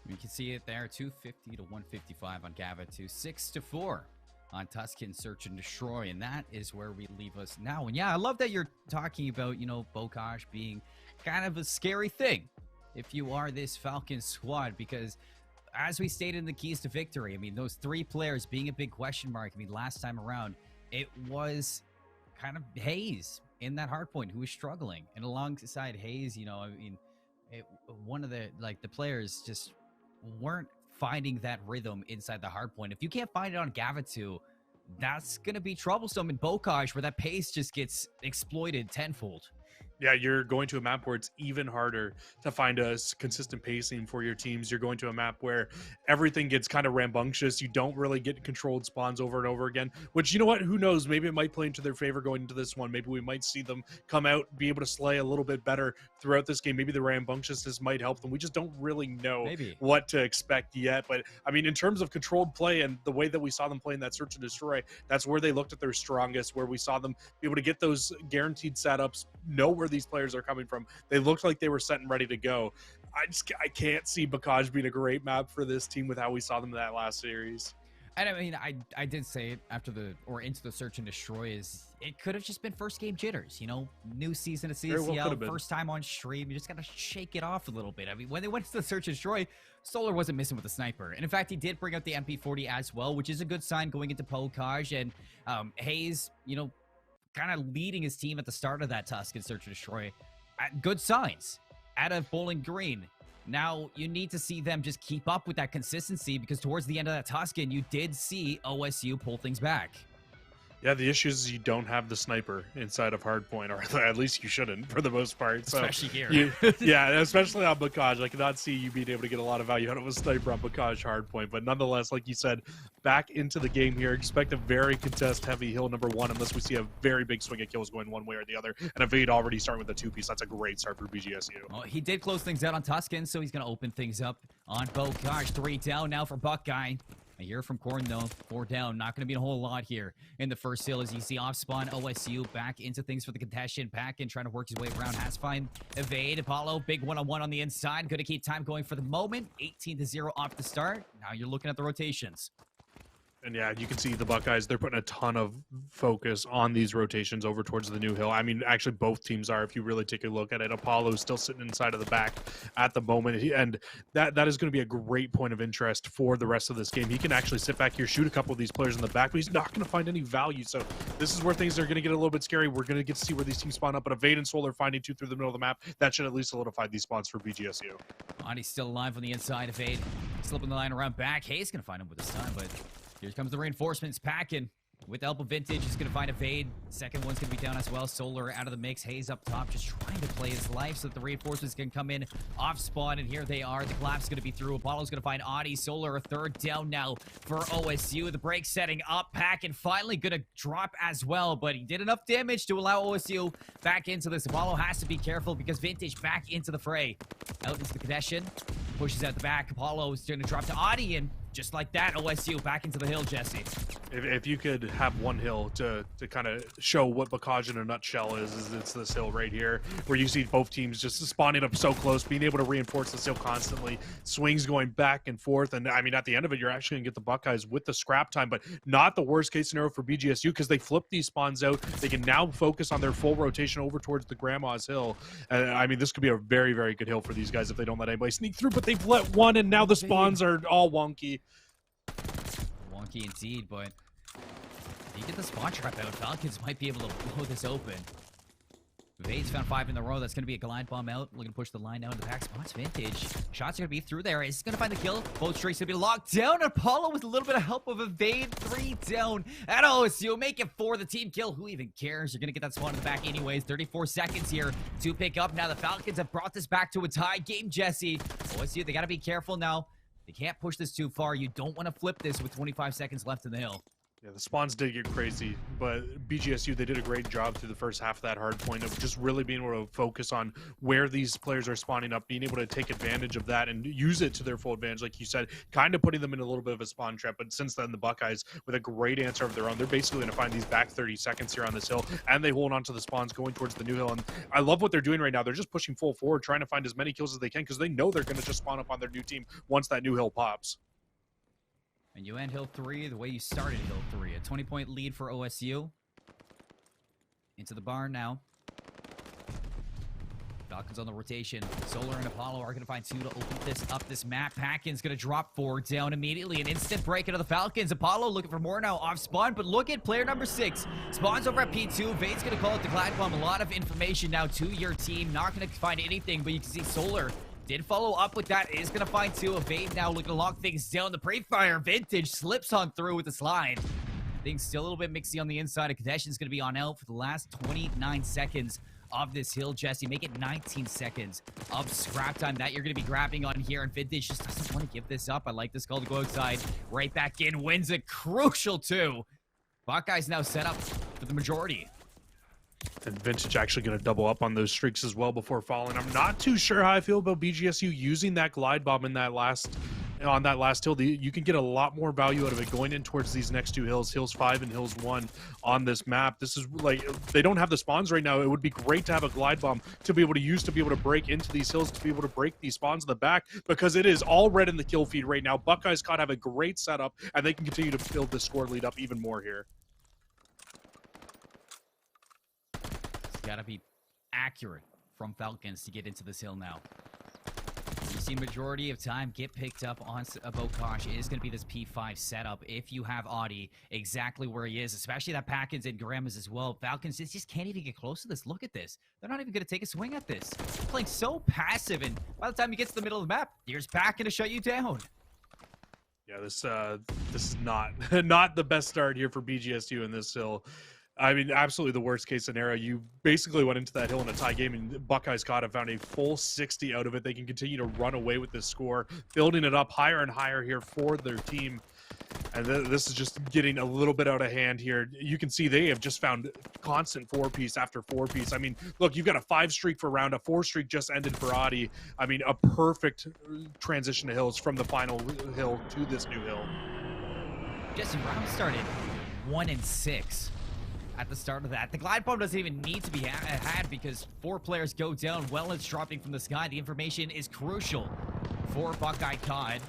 You can see it there, 250 to 155 on Gavatu, 6-4 on Tuscan Search and Destroy, and that is where we leave us now. And yeah, I love that you're talking about, you know, Buckeye being kind of a scary thing if you are this Falcons squad, because as we stated in the keys to victory, I mean, those 3 players being a big question mark. I mean, last time around, it was kind of Hayes in that hardpoint who was struggling, and alongside Hayes, you know, I mean, one of the players just weren't finding that rhythm inside the hard point. If you can't find it on Gavatu, that's going to be troublesome in Buckeye, where that pace just gets exploited tenfold. Yeah, you're going to a map where it's even harder to find a consistent pacing for your teams. You're going to a map where everything gets kind of rambunctious. You don't really get controlled spawns over and over again, which, you know what, who knows? Maybe it might play into their favor going into this one. Maybe we might see them come out, be able to slay a little bit better throughout this game. Maybe the rambunctiousness might help them. We just don't really know what to expect yet. But, I mean, in terms of controlled play and the way that we saw them play in that search and destroy, that's where they looked at their strongest, where we saw them be able to get those guaranteed setups, know where these players are coming from. They looked like they were set and ready to go. I can't see Buckeye being a great map for this team with how we saw them in that last series. And I mean, I did say it after into the search and destroy is it could have just been first game jitters, you know, new season of Very well could CCL, have been. first time on stream. You just gotta shake it off a little bit. I mean, when they went to the search and destroy, Solar wasn't missing with the sniper, and in fact, he did bring out the MP40 as well, which is a good sign going into Pokaj. And Hayes, you know, kind of leading his team at the start of that Tuscan search and destroy. Good signs out of Bowling Green. Now, you need to see them just keep up with that consistency because towards the end of that Tuscan, you did see OSU pull things back. Yeah, the issue is you don't have the sniper inside of Hardpoint, or at least you shouldn't for the most part. So, Especially here. Yeah, especially on Buckeye. I cannot see you being able to get a lot of value out of a sniper on Buckeye Hardpoint. But nonetheless, like you said, back into the game here. Expect a very contest-heavy hill number one unless we see a very big swing of kills going one way or the other. And Evade already starting with a two-piece. That's a great start for BGSU. Well, he did close things out on Tuscan, so he's going to open things up on Pokaj. 3 down now for Buckeye. I hear from Corn, though. 4 down. Not going to be a whole lot here in the first hill as you see off spawn OSU back into things for the contestant. Packin trying to work his way around. Has to find Evade. Apollo, big one-on-one on the inside. Going to keep time going for the moment. 18-0 off the start. Now you're looking at the rotations. And yeah, you can see the Buckeyes, they're putting a ton of focus on these rotations over towards the new hill. I mean, actually, both teams are, if you really take a look at it. Apollo's still sitting inside of the back at the moment, and that is going to be a great point of interest for the rest of this game. He can actually sit back here, shoot a couple of these players in the back, but he's not going to find any value. So this is where things are going to get a little bit scary. We're going to get to see where these teams spawn up, but Evade and Solar finding two through the middle of the map, that should at least solidify these spawns for BGSU. Ani's still alive on the inside. Evade slipping the line around back. Hayes going to find him with this time, but here comes the reinforcements. Packin with the help of Vintage is going to find Evade. Second one's going to be down as well. Solar out of the mix. Hayes up top just trying to play his life so that the reinforcements can come in off spawn. And here they are. The collapse going to be through. Apollo's going to find Ani. Solar a third down now for OSU. The break setting up. Packin finally going to drop as well, but he did enough damage to allow OSU back into this. Apollo has to be careful because Vintage back into the fray. Out into the connection. Pushes out the back. Apollo is going to drop to Ani, and just like that, OSU back into the hill, Jesse. If you could have one hill to kind of show what Buckeye in a nutshell is it's this hill right here, where you see both teams just spawning up so close, being able to reinforce this hill constantly, swings going back and forth, and I mean, at the end of it, you're actually going to get the Buckeyes with the scrap time, but not the worst case scenario for BGSU, because they flip these spawns out. They can now focus on their full rotation over towards the Grandma's Hill. I mean, this could be a very, very good hill for these guys if they don't let anybody sneak through, but they've let one, and now the spawns are all wonky. Wonky indeed, but if you get the spawn trap out, Falcons might be able to blow this open. Vade's found 5 in a row. That's going to be a glide bomb out. Looking to push the line down to the back spots. Vintage. Shots are going to be through there. Is going to find the kill. Both streaks going to be locked down. Apollo with a little bit of help of Evade. 3 down at OSU. Make it 4. The team kill. Who even cares? You're going to get that spawn in the back anyways. 34 seconds here to pick up. Now the Falcons have brought this back to a tie game, Jesse. OSU, they got to be careful now. They can't push this too far. You don't want to flip this with 25 seconds left in the hill. Yeah, the spawns did get crazy, but BGSU, they did a great job through the first half of that hard point of just really being able to focus on where these players are spawning up, being able to take advantage of that and use it to their full advantage, like you said, kind of putting them in a little bit of a spawn trap. But since then, the Buckeyes, with a great answer of their own, they're basically going to find these back 30 seconds here on this hill, and they hold on to the spawns going towards the new hill. And I love what they're doing right now. They're just pushing full forward, trying to find as many kills as they can, because they know they're going to just spawn up on their new team once that new hill pops. And you end Hill 3 the way you started Hill 3. A 20-point lead for OSU. Into the barn now. Falcons on the rotation. Solar and Apollo are going to find 2 to open this up this map. Packin's going to drop 4 down immediately. An instant break into the Falcons. Apollo looking for more now off spawn, but look at player number 6. Spawns over at P2. Vade's going to call it the glide bomb. A lot of information now to your team. Not going to find anything, but you can see Solar did follow up with that. Is going to find 2. Evade now looking to lock things down. The pre-fire. Vintage slips on through with the slide. Things still a little bit mixy on the inside. A Contention's going to be on out for the last 29 seconds of this hill, Jesse. Make it 19 seconds of scrap time that you're going to be grabbing on here. And Vintage just doesn't want to give this up. I like this call to go outside. Right back in. Wins a crucial 2. Buckeyes now set up for the majority. And Vintage actually going to double up on those streaks as well before falling. I'm not too sure how I feel about BGSU using that glide bomb in that last on that last hill, you can get a lot more value out of it going in towards these next two hills, hills 5 and hills 1 on this map. This is like, they don't have the spawns right now. It would be great to have a glide bomb to be able to use to be able to break into these hills, to be able to break these spawns in the back, because it is all red in the kill feed right now. Buckeyes COD have a great setup, and they can continue to build the score lead up even more here. It's got to be accurate from Falcons to get into this hill now. You see majority of time get picked up on Buckeye. It is going to be this P5 setup if you have Audi exactly where he is, especially that Packins and Grandmas as well. Falcons just can't even get close to this. Look at this. They're not even going to take a swing at this. They're playing so passive, and by the time he gets to the middle of the map, here's Packin to shut you down. Yeah, this is not not the best start here for BGSU in this hill. I mean, absolutely the worst case scenario. You basically went into that hill in a tie game, and Buckeyes COD have found a full 60 out of it. They can continue to run away with this score, building it up higher and higher here for their team. And this is just getting a little bit out of hand here. You can see they have just found constant 4-piece after 4-piece. I mean, look, you've got a 5 streak for round. A 4 streak just ended for Audi. I mean, a perfect transition to hills from the final hill to this new hill. Jesse, round started 1-6. At the start of that, the glide bomb doesn't even need to be had because 4 players go down while it's dropping from the sky. The information is crucial for Buckeye COD.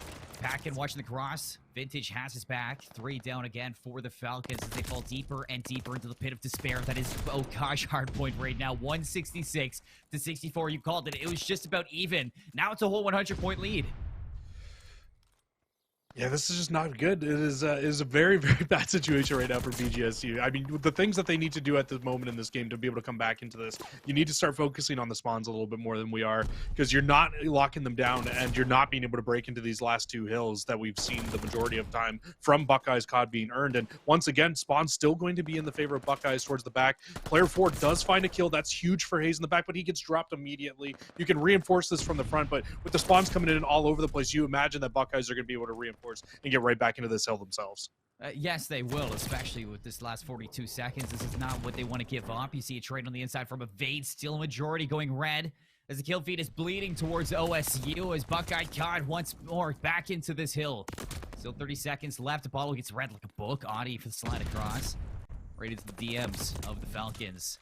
Packin watching the cross. Vintage has his back. 3 down again for the Falcons as they fall deeper and deeper into the pit of despair. That is, oh gosh, hard point right now. 166 to 64. You called it. It was just about even. Now it's a whole 100-point lead. Yeah, this is just not good. It is a very, very bad situation right now for BGSU. I mean, the things that they need to do at this moment in this game to be able to come back into this, you need to start focusing on the spawns a little bit more than we are, because you're not locking them down, and you're not being able to break into these last 2 hills that we've seen the majority of time from Buckeyes COD being earned. And once again, spawn's still going to be in the favor of Buckeyes towards the back. Player 4 does find a kill. That's huge for Hayes in the back, but he gets dropped immediately. You can reinforce this from the front, but with the spawns coming in all over the place, you imagine that Buckeyes are going to be able to reinforce and get right back into this hill themselves. Yes, they will, especially with this last 42 seconds. This is not what they want to give up. You see a trade on the inside from Evade, still a majority going red as the kill feed is bleeding towards OSU as Buckeye COD once more back into this hill. Still 30 seconds left. Apollo gets red like a book. Audi for the slide across. Right into the DMs of the Falcons.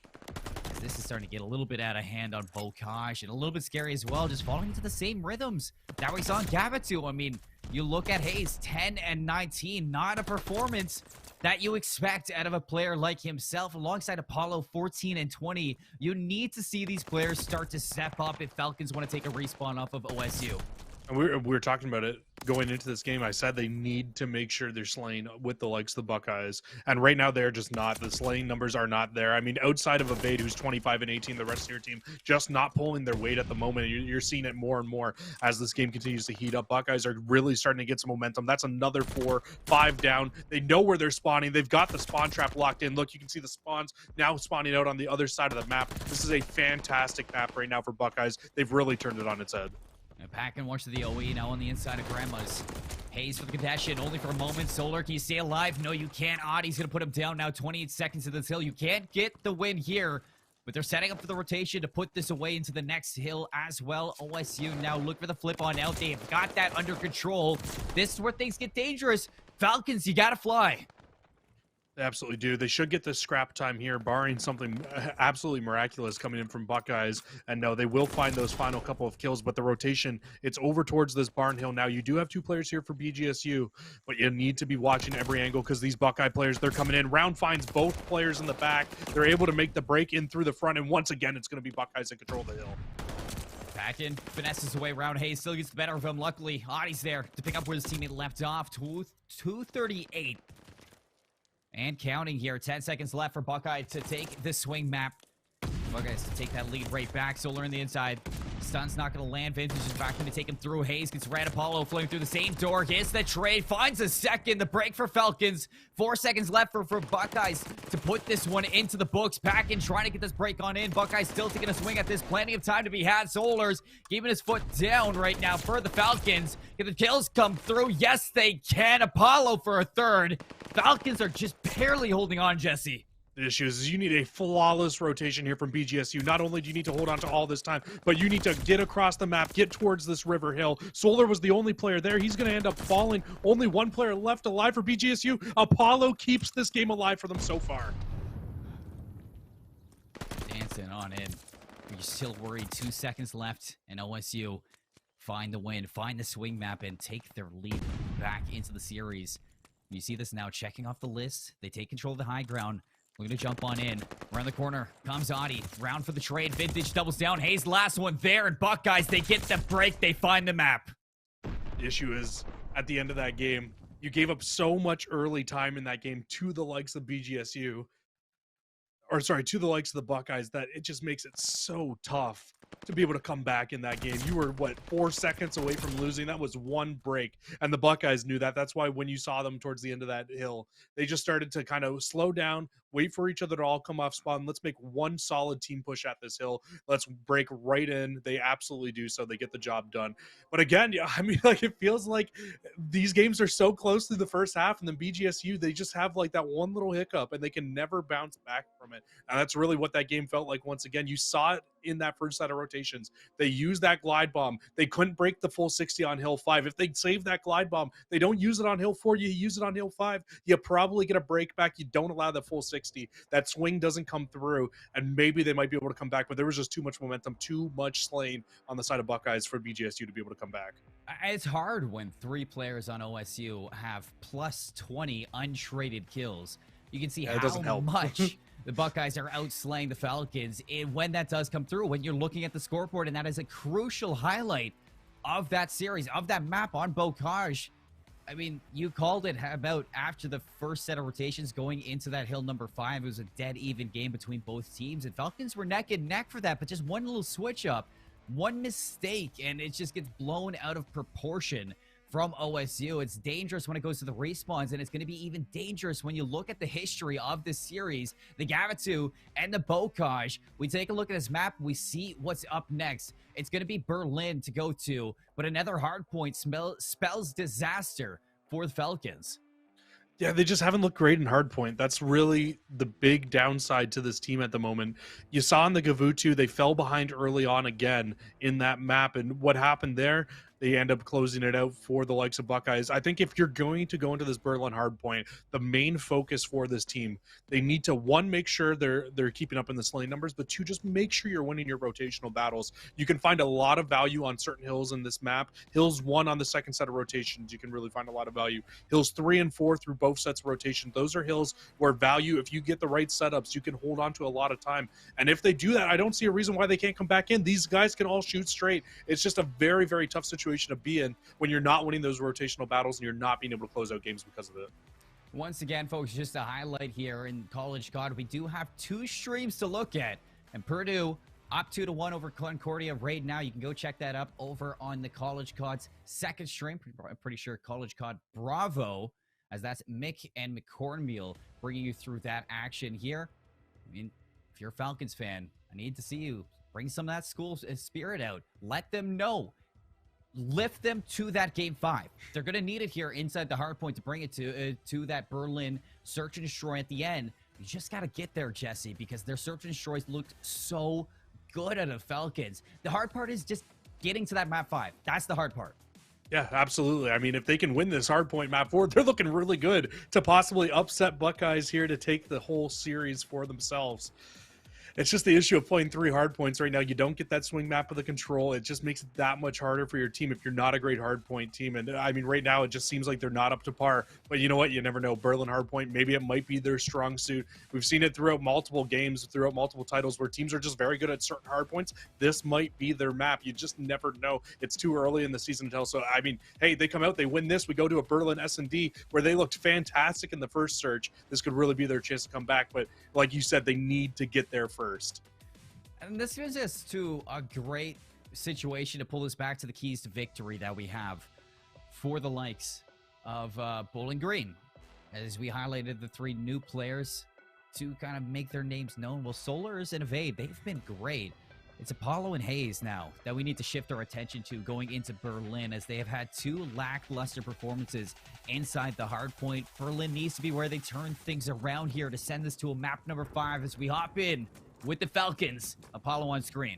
This is starting to get a little bit out of hand on Buckeye and a little bit scary as well, just falling into the same rhythms that we saw in Gavitu. I mean, you look at Hayes, 10 and 19, not a performance that you expect out of a player like himself. Alongside Apollo, 14 and 20, you need to see these players start to step up if Falcons want to take a respawn off of OSU. And we were talking about it going into this game. I said they need to make sure they're slaying with the likes of the Buckeyes. And right now, they're just not. The slaying numbers are not there. I mean, outside of Evade, who's 25 and 18, the rest of your team just not pulling their weight at the moment. You're seeing it more and more as this game continues to heat up. Buckeyes are really starting to get some momentum. That's another 4, 5 down. They know where they're spawning. They've got the spawn trap locked in. Look, you can see the spawns now spawning out on the other side of the map. This is a fantastic map right now for Buckeyes. They've really turned it on its head. And Packin watch the OE now on the inside of Grandma's. Hayes for the contention, only for a moment. Solar, can you stay alive? No, you can't. Adi's going to put him down now. 28 seconds to this hill. You can't get the win here, but they're setting up for the rotation to put this away into the next hill as well. OSU now look for the flip on out. They have got that under control. This is where things get dangerous. Falcons, you got to fly. They absolutely do. They should get this scrap time here, barring something absolutely miraculous coming in from Buckeyes. And no, they will find those final couple of kills, but the rotation, it's over towards this barn hill now. You do have 2 players here for BGSU, but you need to be watching every angle because these Buckeye players, they're coming in. Round finds both players in the back. They're able to make the break in through the front, and once again, it's going to be Buckeyes that control the hill. Packin finesses away round. Hayes still gets the better of him. Luckily, Adi's there to pick up where his teammate left off. 238. And counting here. 10 seconds left for Buckeye to take the swing map. Buckeyes to take that lead right back. Solar in the inside. Stun's not going to land. Vintage is back going to take him through. Hayes gets red. Apollo flowing through the same door. Gets the trade. Finds a second. The break for Falcons. 4 seconds left for Buckeyes to put this one into the books. Packin trying to get this break on in. Buckeyes still taking a swing at this. Plenty of time to be had. Solar's keeping his foot down right now for the Falcons. Can the kills come through? Yes, they can. Apollo for a third. Falcons are just barely holding on, Jesse. The issue is you need a flawless rotation here from BGSU. Not only do you need to hold on to all this time, but you need to get across the map, get towards this river hill. Solar was the only player there. He's going to end up falling. Only one player left alive for BGSU. Apollo keeps this game alive for them so far. Dancing on in. You're still worried. 2 seconds left, and OSU find the win, find the swing map, and take their lead back into the series. You see this now, checking off the list. They take control of the high ground. We're going to jump on in. Around the corner comes Adi. Round for the trade. Vintage doubles down. Hayes, last one there. And Buckeyes, they get the break. They find the map. The issue is, at the end of that game, you gave up so much early time in that game to the likes of BGSU. Or, sorry, to the likes of the Buckeyes, that it just makes it so tough to be able to come back in that game. You were, what, 4 seconds away from losing? That was one break. And the Buckeyes knew that. That's why when you saw them towards the end of that hill, they just started to kind of slow down, wait for each other to all come off spawn. Let's make one solid team push at this hill. Let's break right in. They absolutely do so. They get the job done. But again, yeah, I mean, like, it feels like these games are so close through the first half, and then BGSU, they just have like that one little hiccup, and they can never bounce back from it. And that's really what that game felt like once again. You saw it in that first set of rotations. They used that glide bomb. They couldn't break the full 60 on hill 5. If they save that glide bomb, they don't use it on hill 4, you use it on hill 5, you probably get a break back. You don't allow the full 60. That swing doesn't come through, and maybe they might be able to come back, but there was just too much momentum, too much slain on the side of Buckeyes for BGSU to be able to come back. It's hard when 3 players on OSU have plus 20 untraded kills. You can see how much the Buckeyes are outslaying the Falcons. And when that does come through, when you're looking at the scoreboard, and that is a crucial highlight of that series, of that map on Buckeye. I mean, you called it about after the first set of rotations going into that hill number 5. It was a dead even game between both teams, and Falcons were neck and neck for that, but just one little switch up, one mistake, and it just gets blown out of proportion from OSU. It's dangerous when it goes to the respawns, and it's going to be even dangerous when you look at the history of this series, the Gavitu and the Bocage. We take a look at this map, we see what's up next. It's going to be Berlin to go to, but another hard point spells disaster for the Falcons. Yeah, they just haven't looked great in hardpoint. That's really the big downside to this team at the moment. You saw in the Gavutu, they fell behind early on again in that map, and what happened there, they end up closing it out for the likes of Buckeyes. I think if you're going to go into this Berlin hardpoint, the main focus for this team, they need to, 1, make sure they're keeping up in the slaying numbers, but 2, just make sure you're winning your rotational battles. You can find a lot of value on certain hills in this map. Hills 1 on the second set of rotations, you can really find a lot of value. Hills 3 and 4 through both sets of rotation, those are hills where value, if you get the right setups, you can hold on to a lot of time. And if they do that, I don't see a reason why they can't come back in. These guys can all shoot straight. It's just a very, very tough situation to be in when you're not winning those rotational battles and you're not being able to close out games because of it. Once again, folks, just a highlight here in College COD. We do have 2 streams to look at, and Purdue up 2-1 over Concordia right now. You can go check that up over on the College COD's second stream. I'm pretty sure College COD Bravo, as that's Mick and McCornmeal bringing you through that action here. I mean, if you're a Falcons fan, I need to see you bring some of that school spirit out. Let them know. Lift them to that game 5. They're going to need it here inside the hard point to bring it to that Berlin search and destroy at the end. You just got to get there, Jesse, because their search and destroys looked so good at the Falcons. The hard part is just getting to that map 5. That's the hard part. Yeah, absolutely. I mean, if they can win this hardpoint map 4, they're looking really good to possibly upset Buckeyes here to take the whole series for themselves. It's just the issue of playing 3 hardpoints right now. You don't get that swing map of the control. It just makes it that much harder for your team if you're not a great hardpoint team. And I mean, right now it just seems like they're not up to par. But you know what? You never know. Berlin hardpoint, maybe it might be their strong suit. We've seen it throughout multiple games, throughout multiple titles where teams are just very good at certain hardpoints. This might be their map. You just never know. It's too early in the season to tell. So, I mean, hey, they come out, they win this. We go to a Berlin S&D where they looked fantastic in the first search. This could really be their chance to come back. But like you said, they need to get there first. And this brings us to a great situation to pull us back to the keys to victory that we have for the likes of Bowling Green. As we highlighted the 3 new players to kind of make their names known. Well, Solars and Evade, they've been great. It's Apollo and Hayes now that we need to shift our attention to going into Berlin, as they have had 2 lackluster performances inside the hard point. Berlin needs to be where they turn things around here to send this to a map number 5 as we hop in with the Falcons. Apollo on screen.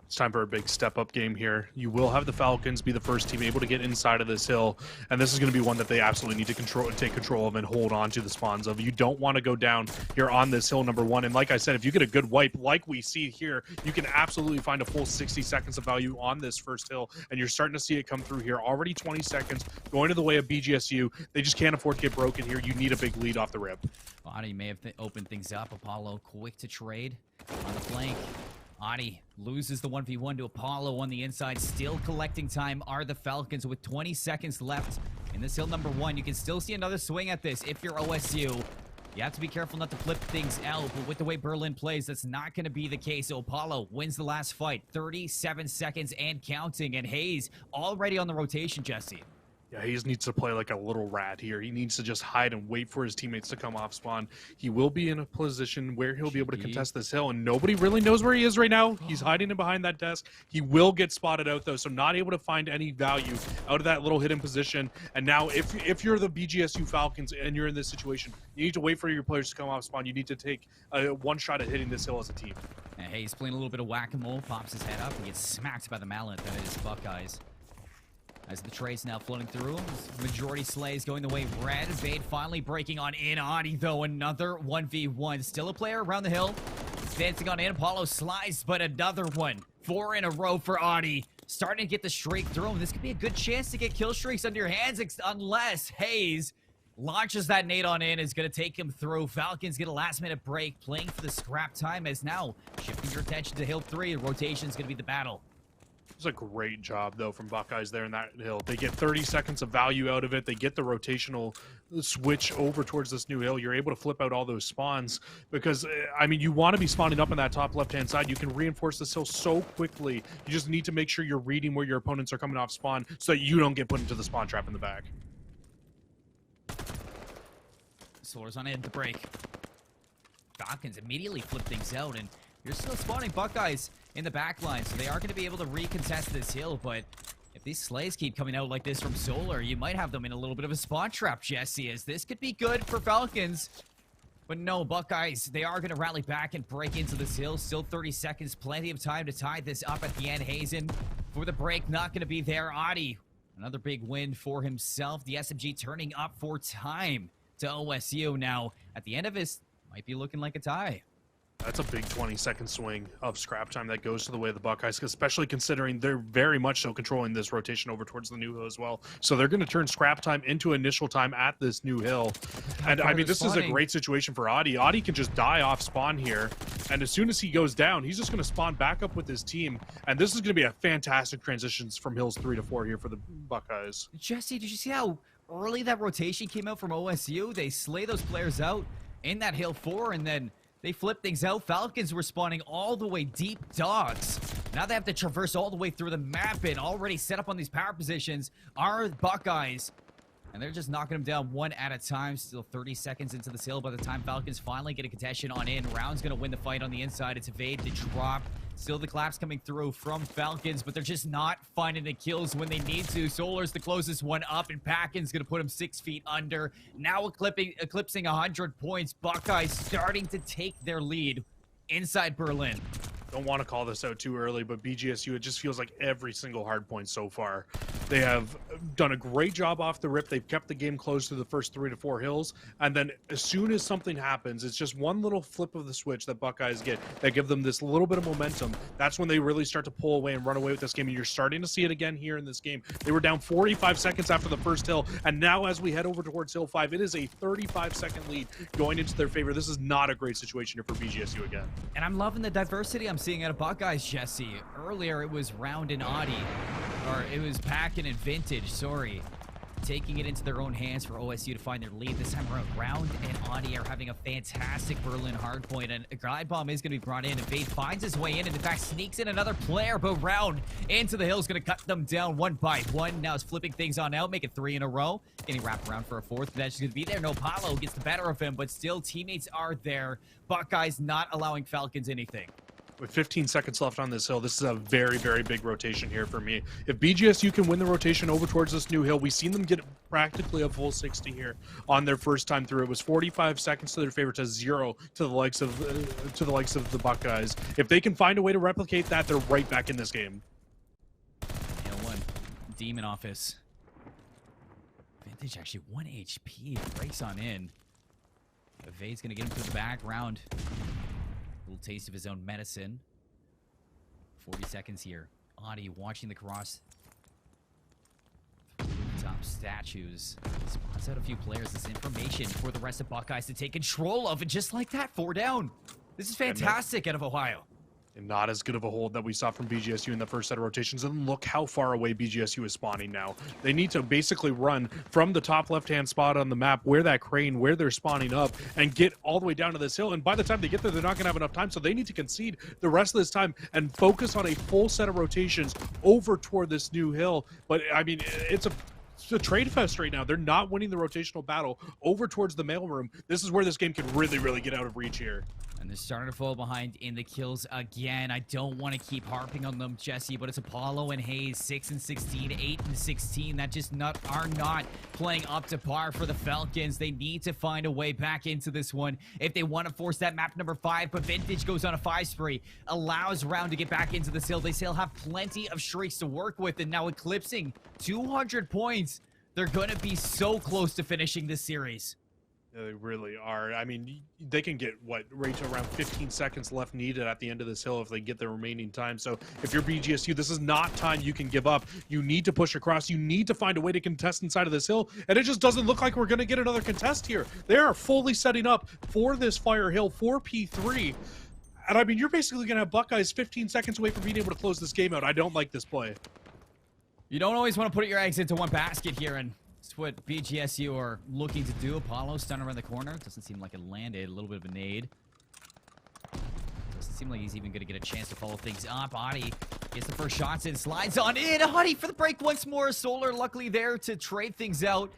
It's time for a big step-up game here. You will have the Falcons be the first team able to get inside of this hill, and this is going to be one that they absolutely need to take control of and hold on to the spawns of. You don't want to go down here on this hill number 1, and like I said, if you get a good wipe like we see here, you can absolutely find a full 60 seconds of value on this first hill, and you're starting to see it come through here. Already 20 seconds going to the way of BGSU. They just can't afford to get broken here. You need a big lead off the rip. Adi may have opened things up. Apollo quick to trade on the flank. Adi loses the 1v1 to Apollo on the inside. Still collecting time are the Falcons with 20 seconds left in this hill number 1. You can still see another swing at this if you're OSU. You have to be careful not to flip things out, but with the way Berlin plays, that's not going to be the case. So Apollo wins the last fight. 37 seconds and counting, and Hayes already on the rotation, Jesse. Yeah, he just needs to play like a little rat here. He needs to just hide and wait for his teammates to come off spawn. He will be in a position where he'll be able to contest this hill, and nobody really knows where he is right now. He's hiding in behind that desk. He will get spotted out, though, so not able to find any value out of that little hidden position. And now, if you're the BGSU Falcons and you're in this situation, you need to wait for your players to come off spawn. You need to take one shot at hitting this hill as a team. And Hayes playing a little bit of whack-a-mole, pops his head up, and gets smacked by the mallet that is Buckeyes. As the trade's now floating through, majority slays going the way of Red. Vade finally breaking on in. Adi, though, another 1v1. Still a player around the hill. Dancing on in. Apollo slides, but another one. 4 in a row for Adi. Starting to get the streak through him. This could be a good chance to get kill streaks under your hands, unless Hayes launches that nade on in. Is going to take him through. Falcons get a last-minute break, playing for the scrap time, as now shifting your attention to hill 3. The rotation's going to be the battle. It's a great job, though, from Buckeyes there in that hill. They get 30 seconds of value out of it. They get the rotational switch over towards this new hill. You're able to flip out all those spawns because, I mean, you want to be spawning up on that top left-hand side. You can reinforce this hill so quickly. You just need to make sure you're reading where your opponents are coming off spawn so that you don't get put into the spawn trap in the back. Solar's on in the break. Falcons immediately flip things out, and you're still spawning Buckeyes in the back line, so they are going to be able to recontest this hill, but if these slays keep coming out like this from Solar, you might have them in a little bit of a spawn trap, Jesse, as this could be good for Falcons. But no, Buckeyes, they are going to rally back and break into this hill. Still 30 seconds, plenty of time to tie this up at the end. Hazen for the break, not going to be there. Adi, another big win for himself. The SMG turning up for time to OSU now. At the end of this, might be looking like a tie. That's a big 20-second swing of scrap time that goes to the way of the Buckeyes, especially considering they're very much so controlling this rotation over towards the new hill as well. So they're going to turn scrap time into initial time at this new hill. And I mean, this is a great situation for Adi. Adi can just die off spawn here. And as soon as he goes down, he's just going to spawn back up with his team. And this is going to be a fantastic transitions from hills 3 to 4 here for the Buckeyes. Jesse, did you see how early that rotation came out from OSU? They slay those players out in that hill 4, and then they flip things out. Falcons were spawning all the way deep dogs. Now they have to traverse all the way through the map, and already set up on these power positions are Buckeyes. And they're just knocking them down one at a time. Still 30 seconds into this hill by the time Falcons finally get a contention on in. Round's going to win the fight on the inside. It's Evade to drop. Still the collapse coming through from Falcons, but they're just not finding the kills when they need to. Solar's the closest one up, and Packin's going to put him 6 feet under. Now eclipsing 100 points. Buckeyes starting to take their lead inside Berlin. Don't want to call this out too early, but BGSU, it just feels like every single hard point so far. They have done a great job off the rip. They've kept the game close to the first 3 to 4 hills. And then as soon as something happens, it's just one little flip of the switch that Buckeyes get that give them this little bit of momentum. That's when they really start to pull away and run away with this game. And you're starting to see it again here in this game. They were down 45 seconds after the first hill. And now as we head over towards hill 5, it is a 35-second lead going into their favor. This is not a great situation here for BGSU again. And I'm loving the diversity I'm seeing out of Buckeyes, Jesse. Earlier it was Round and Adi, or it was Packin and Vintage, sorry, taking it into their own hands for OSU to find their lead. This time around, Round and Adi are having a fantastic Berlin hardpoint, and a glide bomb is going to be brought in, and Vade finds his way in, and in fact sneaks in another player, but Round into the hill is going to cut them down one by one. Now is flipping things on out, making 3 in a row, getting wrapped around for a 4th. That's going to be there. No, Paulo gets the better of him, but still teammates are there. Buckeyes not allowing Falcons anything. With 15 seconds left on this hill, this is a very, very big rotation here for me. If BGSU can win the rotation over towards this new hill, we've seen them get practically a full 60 here on their first time through. It was 45 seconds to their favor to 0 to the likes of the Buckeyes. If they can find a way to replicate that, they're right back in this game. One Demon Office. Vintage actually 1 HP. Breaks on in. Evade's gonna get him to the background. Little taste of his own medicine. 40 seconds here. Audi watching the cross. Top statues. Spots out a few players. This information for the rest of Buckeyes to take control of. And just like that, 4 down. This is fantastic out of Ohio. And not as good of a hold that we saw from BGSU in the first set of rotations. And look how far away BGSU is spawning now. They need to basically run from the top left-hand spot on the map where that crane, where they're spawning up, and get all the way down to this hill. And by the time they get there, they're not going to have enough time. So they need to concede the rest of this time and focus on a full set of rotations over toward this new hill. But, I mean, it's a trade fest right now. They're not winning the rotational battle over towards the mailroom. This is where this game can really, really get out of reach here. And they're starting to fall behind in the kills again. I don't want to keep harping on them, Jesse, but it's Apollo and Hayes, 6 and 16, 8 and 16. That just are not playing up to par for the Falcons. They need to find a way back into this one if they want to force that map number 5. But Vintage goes on a 5 spree, allows Round to get back into the hill. They still have plenty of streaks to work with, and now eclipsing 200 points. They're going to be so close to finishing this series. They really are. I mean, they can get, right to around 15 seconds left needed at the end of this hill if they get the remaining time. So if you're BGSU, this is not time you can give up. You need to push across. You need to find a way to contest inside of this hill. And it just doesn't look like we're going to get another contest here. They are fully setting up for this Fire Hill, for P3. And I mean, you're basically going to have Buckeyes 15 seconds away from being able to close this game out. I don't like this play. You don't always want to put your eggs into one basket here, and it's what BGSU are looking to do. Apollo stunned around the corner. Doesn't seem like it landed. A little bit of a nade. Doesn't seem like he's even going to get a chance to follow things up. Adi gets the first shots in, slides on in. Adi for the break once more. Solar luckily there to trade things out.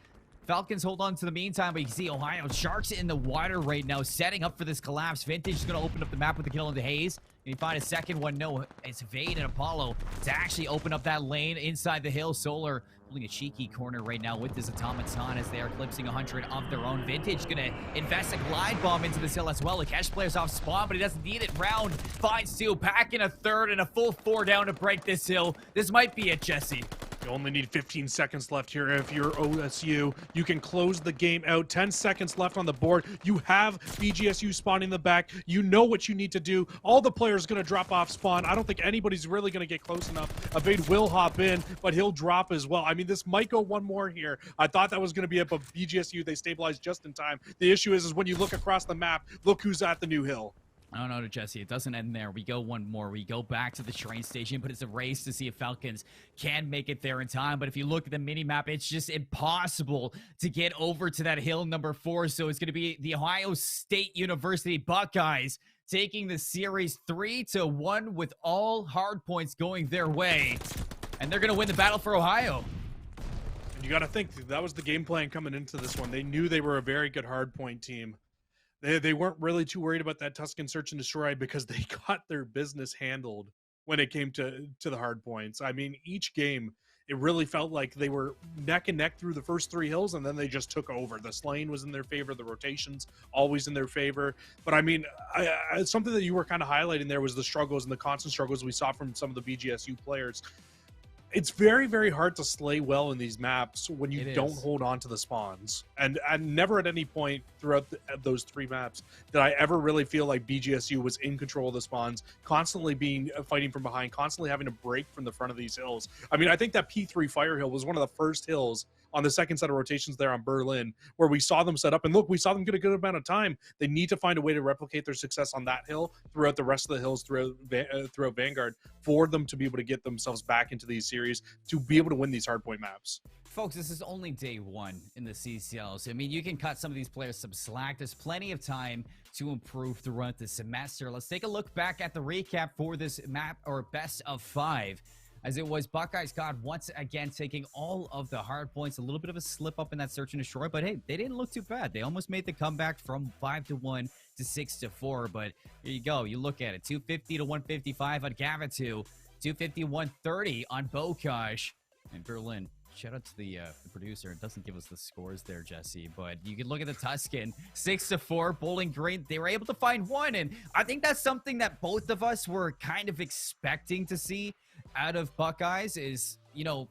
Falcons hold on to the meantime, but you can see Ohio Sharks in the water right now, setting up for this collapse. Vintage is going to open up the map with the kill into Hayes. Can you find a second one? No, it's Vade and Apollo to actually open up that lane inside the hill. Solar holding a cheeky corner right now with this automaton as they are eclipsing 100 of their own. Vintage going to invest a glide bomb into this hill as well. Lakesh players off spawn, but he doesn't need it. Round finds 2, pack in a third and a full 4 down to break this hill. This might be it, Jesse. You only need 15 seconds left here. If you're OSU, you can close the game out. 10 seconds left on the board. You have BGSU spawning in the back. You know what you need to do. All the players going to drop off spawn. I don't think anybody's really going to get close enough. Evade will hop in, but he'll drop as well. I mean, this might go one more here. I thought that was going to be it, but BGSU, they stabilized just in time. The issue is when you look across the map, look who's at the new hill. I don't know, Jesse. It doesn't end there. We go one more. We go back to the train station, but it's a race to see if Falcons can make it there in time. But if you look at the mini-map, it's just impossible to get over to that hill number 4. So it's going to be the Ohio State University Buckeyes taking the series 3-1 with all hard points going their way. And they're going to win the battle for Ohio. And you got to think, that was the game plan coming into this one. They knew they were a very good hard point team. They weren't really too worried about that Tuscan search and destroy because they got their business handled when it came to the hard points. I mean, each game, it really felt like they were neck and neck through the first 3 hills, and then they just took over. The slaying was in their favor, the rotations always in their favor. But I mean, something that you were kind of highlighting there was the struggles and the constant struggles we saw from some of the BGSU players. It's very, very hard to slay well in these maps when you don't hold on to the spawns. And never at any point throughout those 3 maps did I ever really feel like BGSU was in control of the spawns, constantly fighting from behind, constantly having to break from the front of these hills. I mean, I think that P3 Fire Hill was one of the first hills on the second set of rotations there on Berlin, where we saw them set up. And look, we saw them get a good amount of time. They need to find a way to replicate their success on that hill throughout the rest of the hills throughout Vanguard for them to be able to get themselves back into these series, to be able to win these hardpoint maps. Folks, this is only day 1 in the CCL. So, I mean, you can cut some of these players some slack. There's plenty of time to improve throughout the semester. Let's take a look back at the recap for this map, or best of 5. as it was Buckeyes COD once again taking all of the hard points. A little bit of a slip up in that search and destroy, but hey, they didn't look too bad. They almost made the comeback from 5-1 to 6-4, but here you go. You look at it, 250 to 155 on Gavitu, 250, 130 on Bokash, and Berlin. Shout out to the producer. It doesn't give us the scores there, Jesse, but you can look at the Tuscan, 6-4, Bowling Green. They were able to find one, and I think that's something that both of us were kind of expecting to see out of Buckeyes is, you know,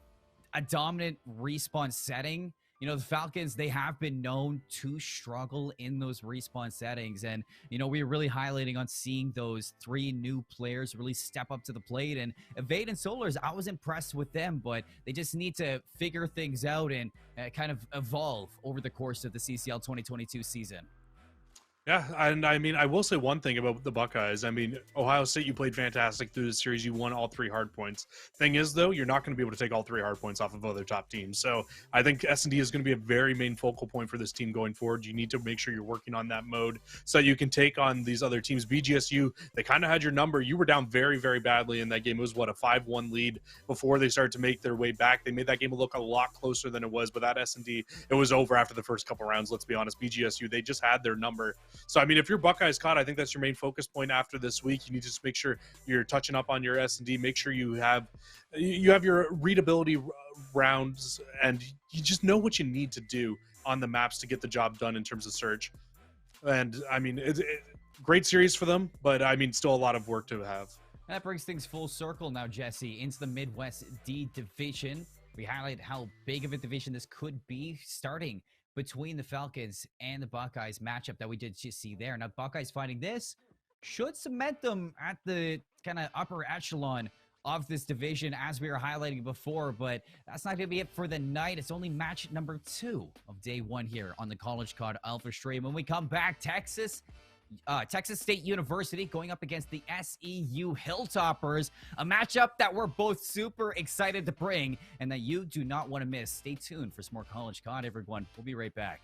a dominant respawn setting. You know, the Falcons, they have been known to struggle in those respawn settings. And, you know, we're really highlighting on seeing those 3 new players really step up to the plate. And Evade and Solars, I was impressed with them, but they just need to figure things out and kind of evolve over the course of the CCL 2022 season. Yeah, and I mean, I will say one thing about the Buckeyes. I mean, Ohio State, you played fantastic through the series. You won all 3 hard points. Thing is, though, you're not going to be able to take all 3 hard points off of other top teams. So I think S&D is going to be a very main focal point for this team going forward. You need to make sure you're working on that mode so you can take on these other teams. BGSU, they kind of had your number. You were down very, very badly in that game. It was, what, a 5-1 lead before they started to make their way back. They made that game look a lot closer than it was, but that S&D, it was over after the first couple rounds, let's be honest. BGSU, they just had their number. So, I mean, if you're Buckeyes COD, I think that's your main focus point after this week. You need to just make sure you're touching up on your S&D. Make sure you have your readability rounds, and you just know what you need to do on the maps to get the job done in terms of search. And, I mean, great series for them, but, I mean, still a lot of work to have. That brings things full circle now, Jesse, into the Midwest D division. We highlight how big of a division this could be, starting between the Falcons and the Buckeyes matchup that we did just see there. Now, Buckeyes finding this should cement them at the kind of upper echelon of this division, as we were highlighting before, but that's not going to be it for the night. It's only match number 2 of day 1 here on the College COD Alpha Stream. When we come back, Texas State University going up against the SEU Hilltoppers, a matchup that we're both super excited to bring and that you do not want to miss. Stay tuned for some more College COD, everyone. We'll be right back.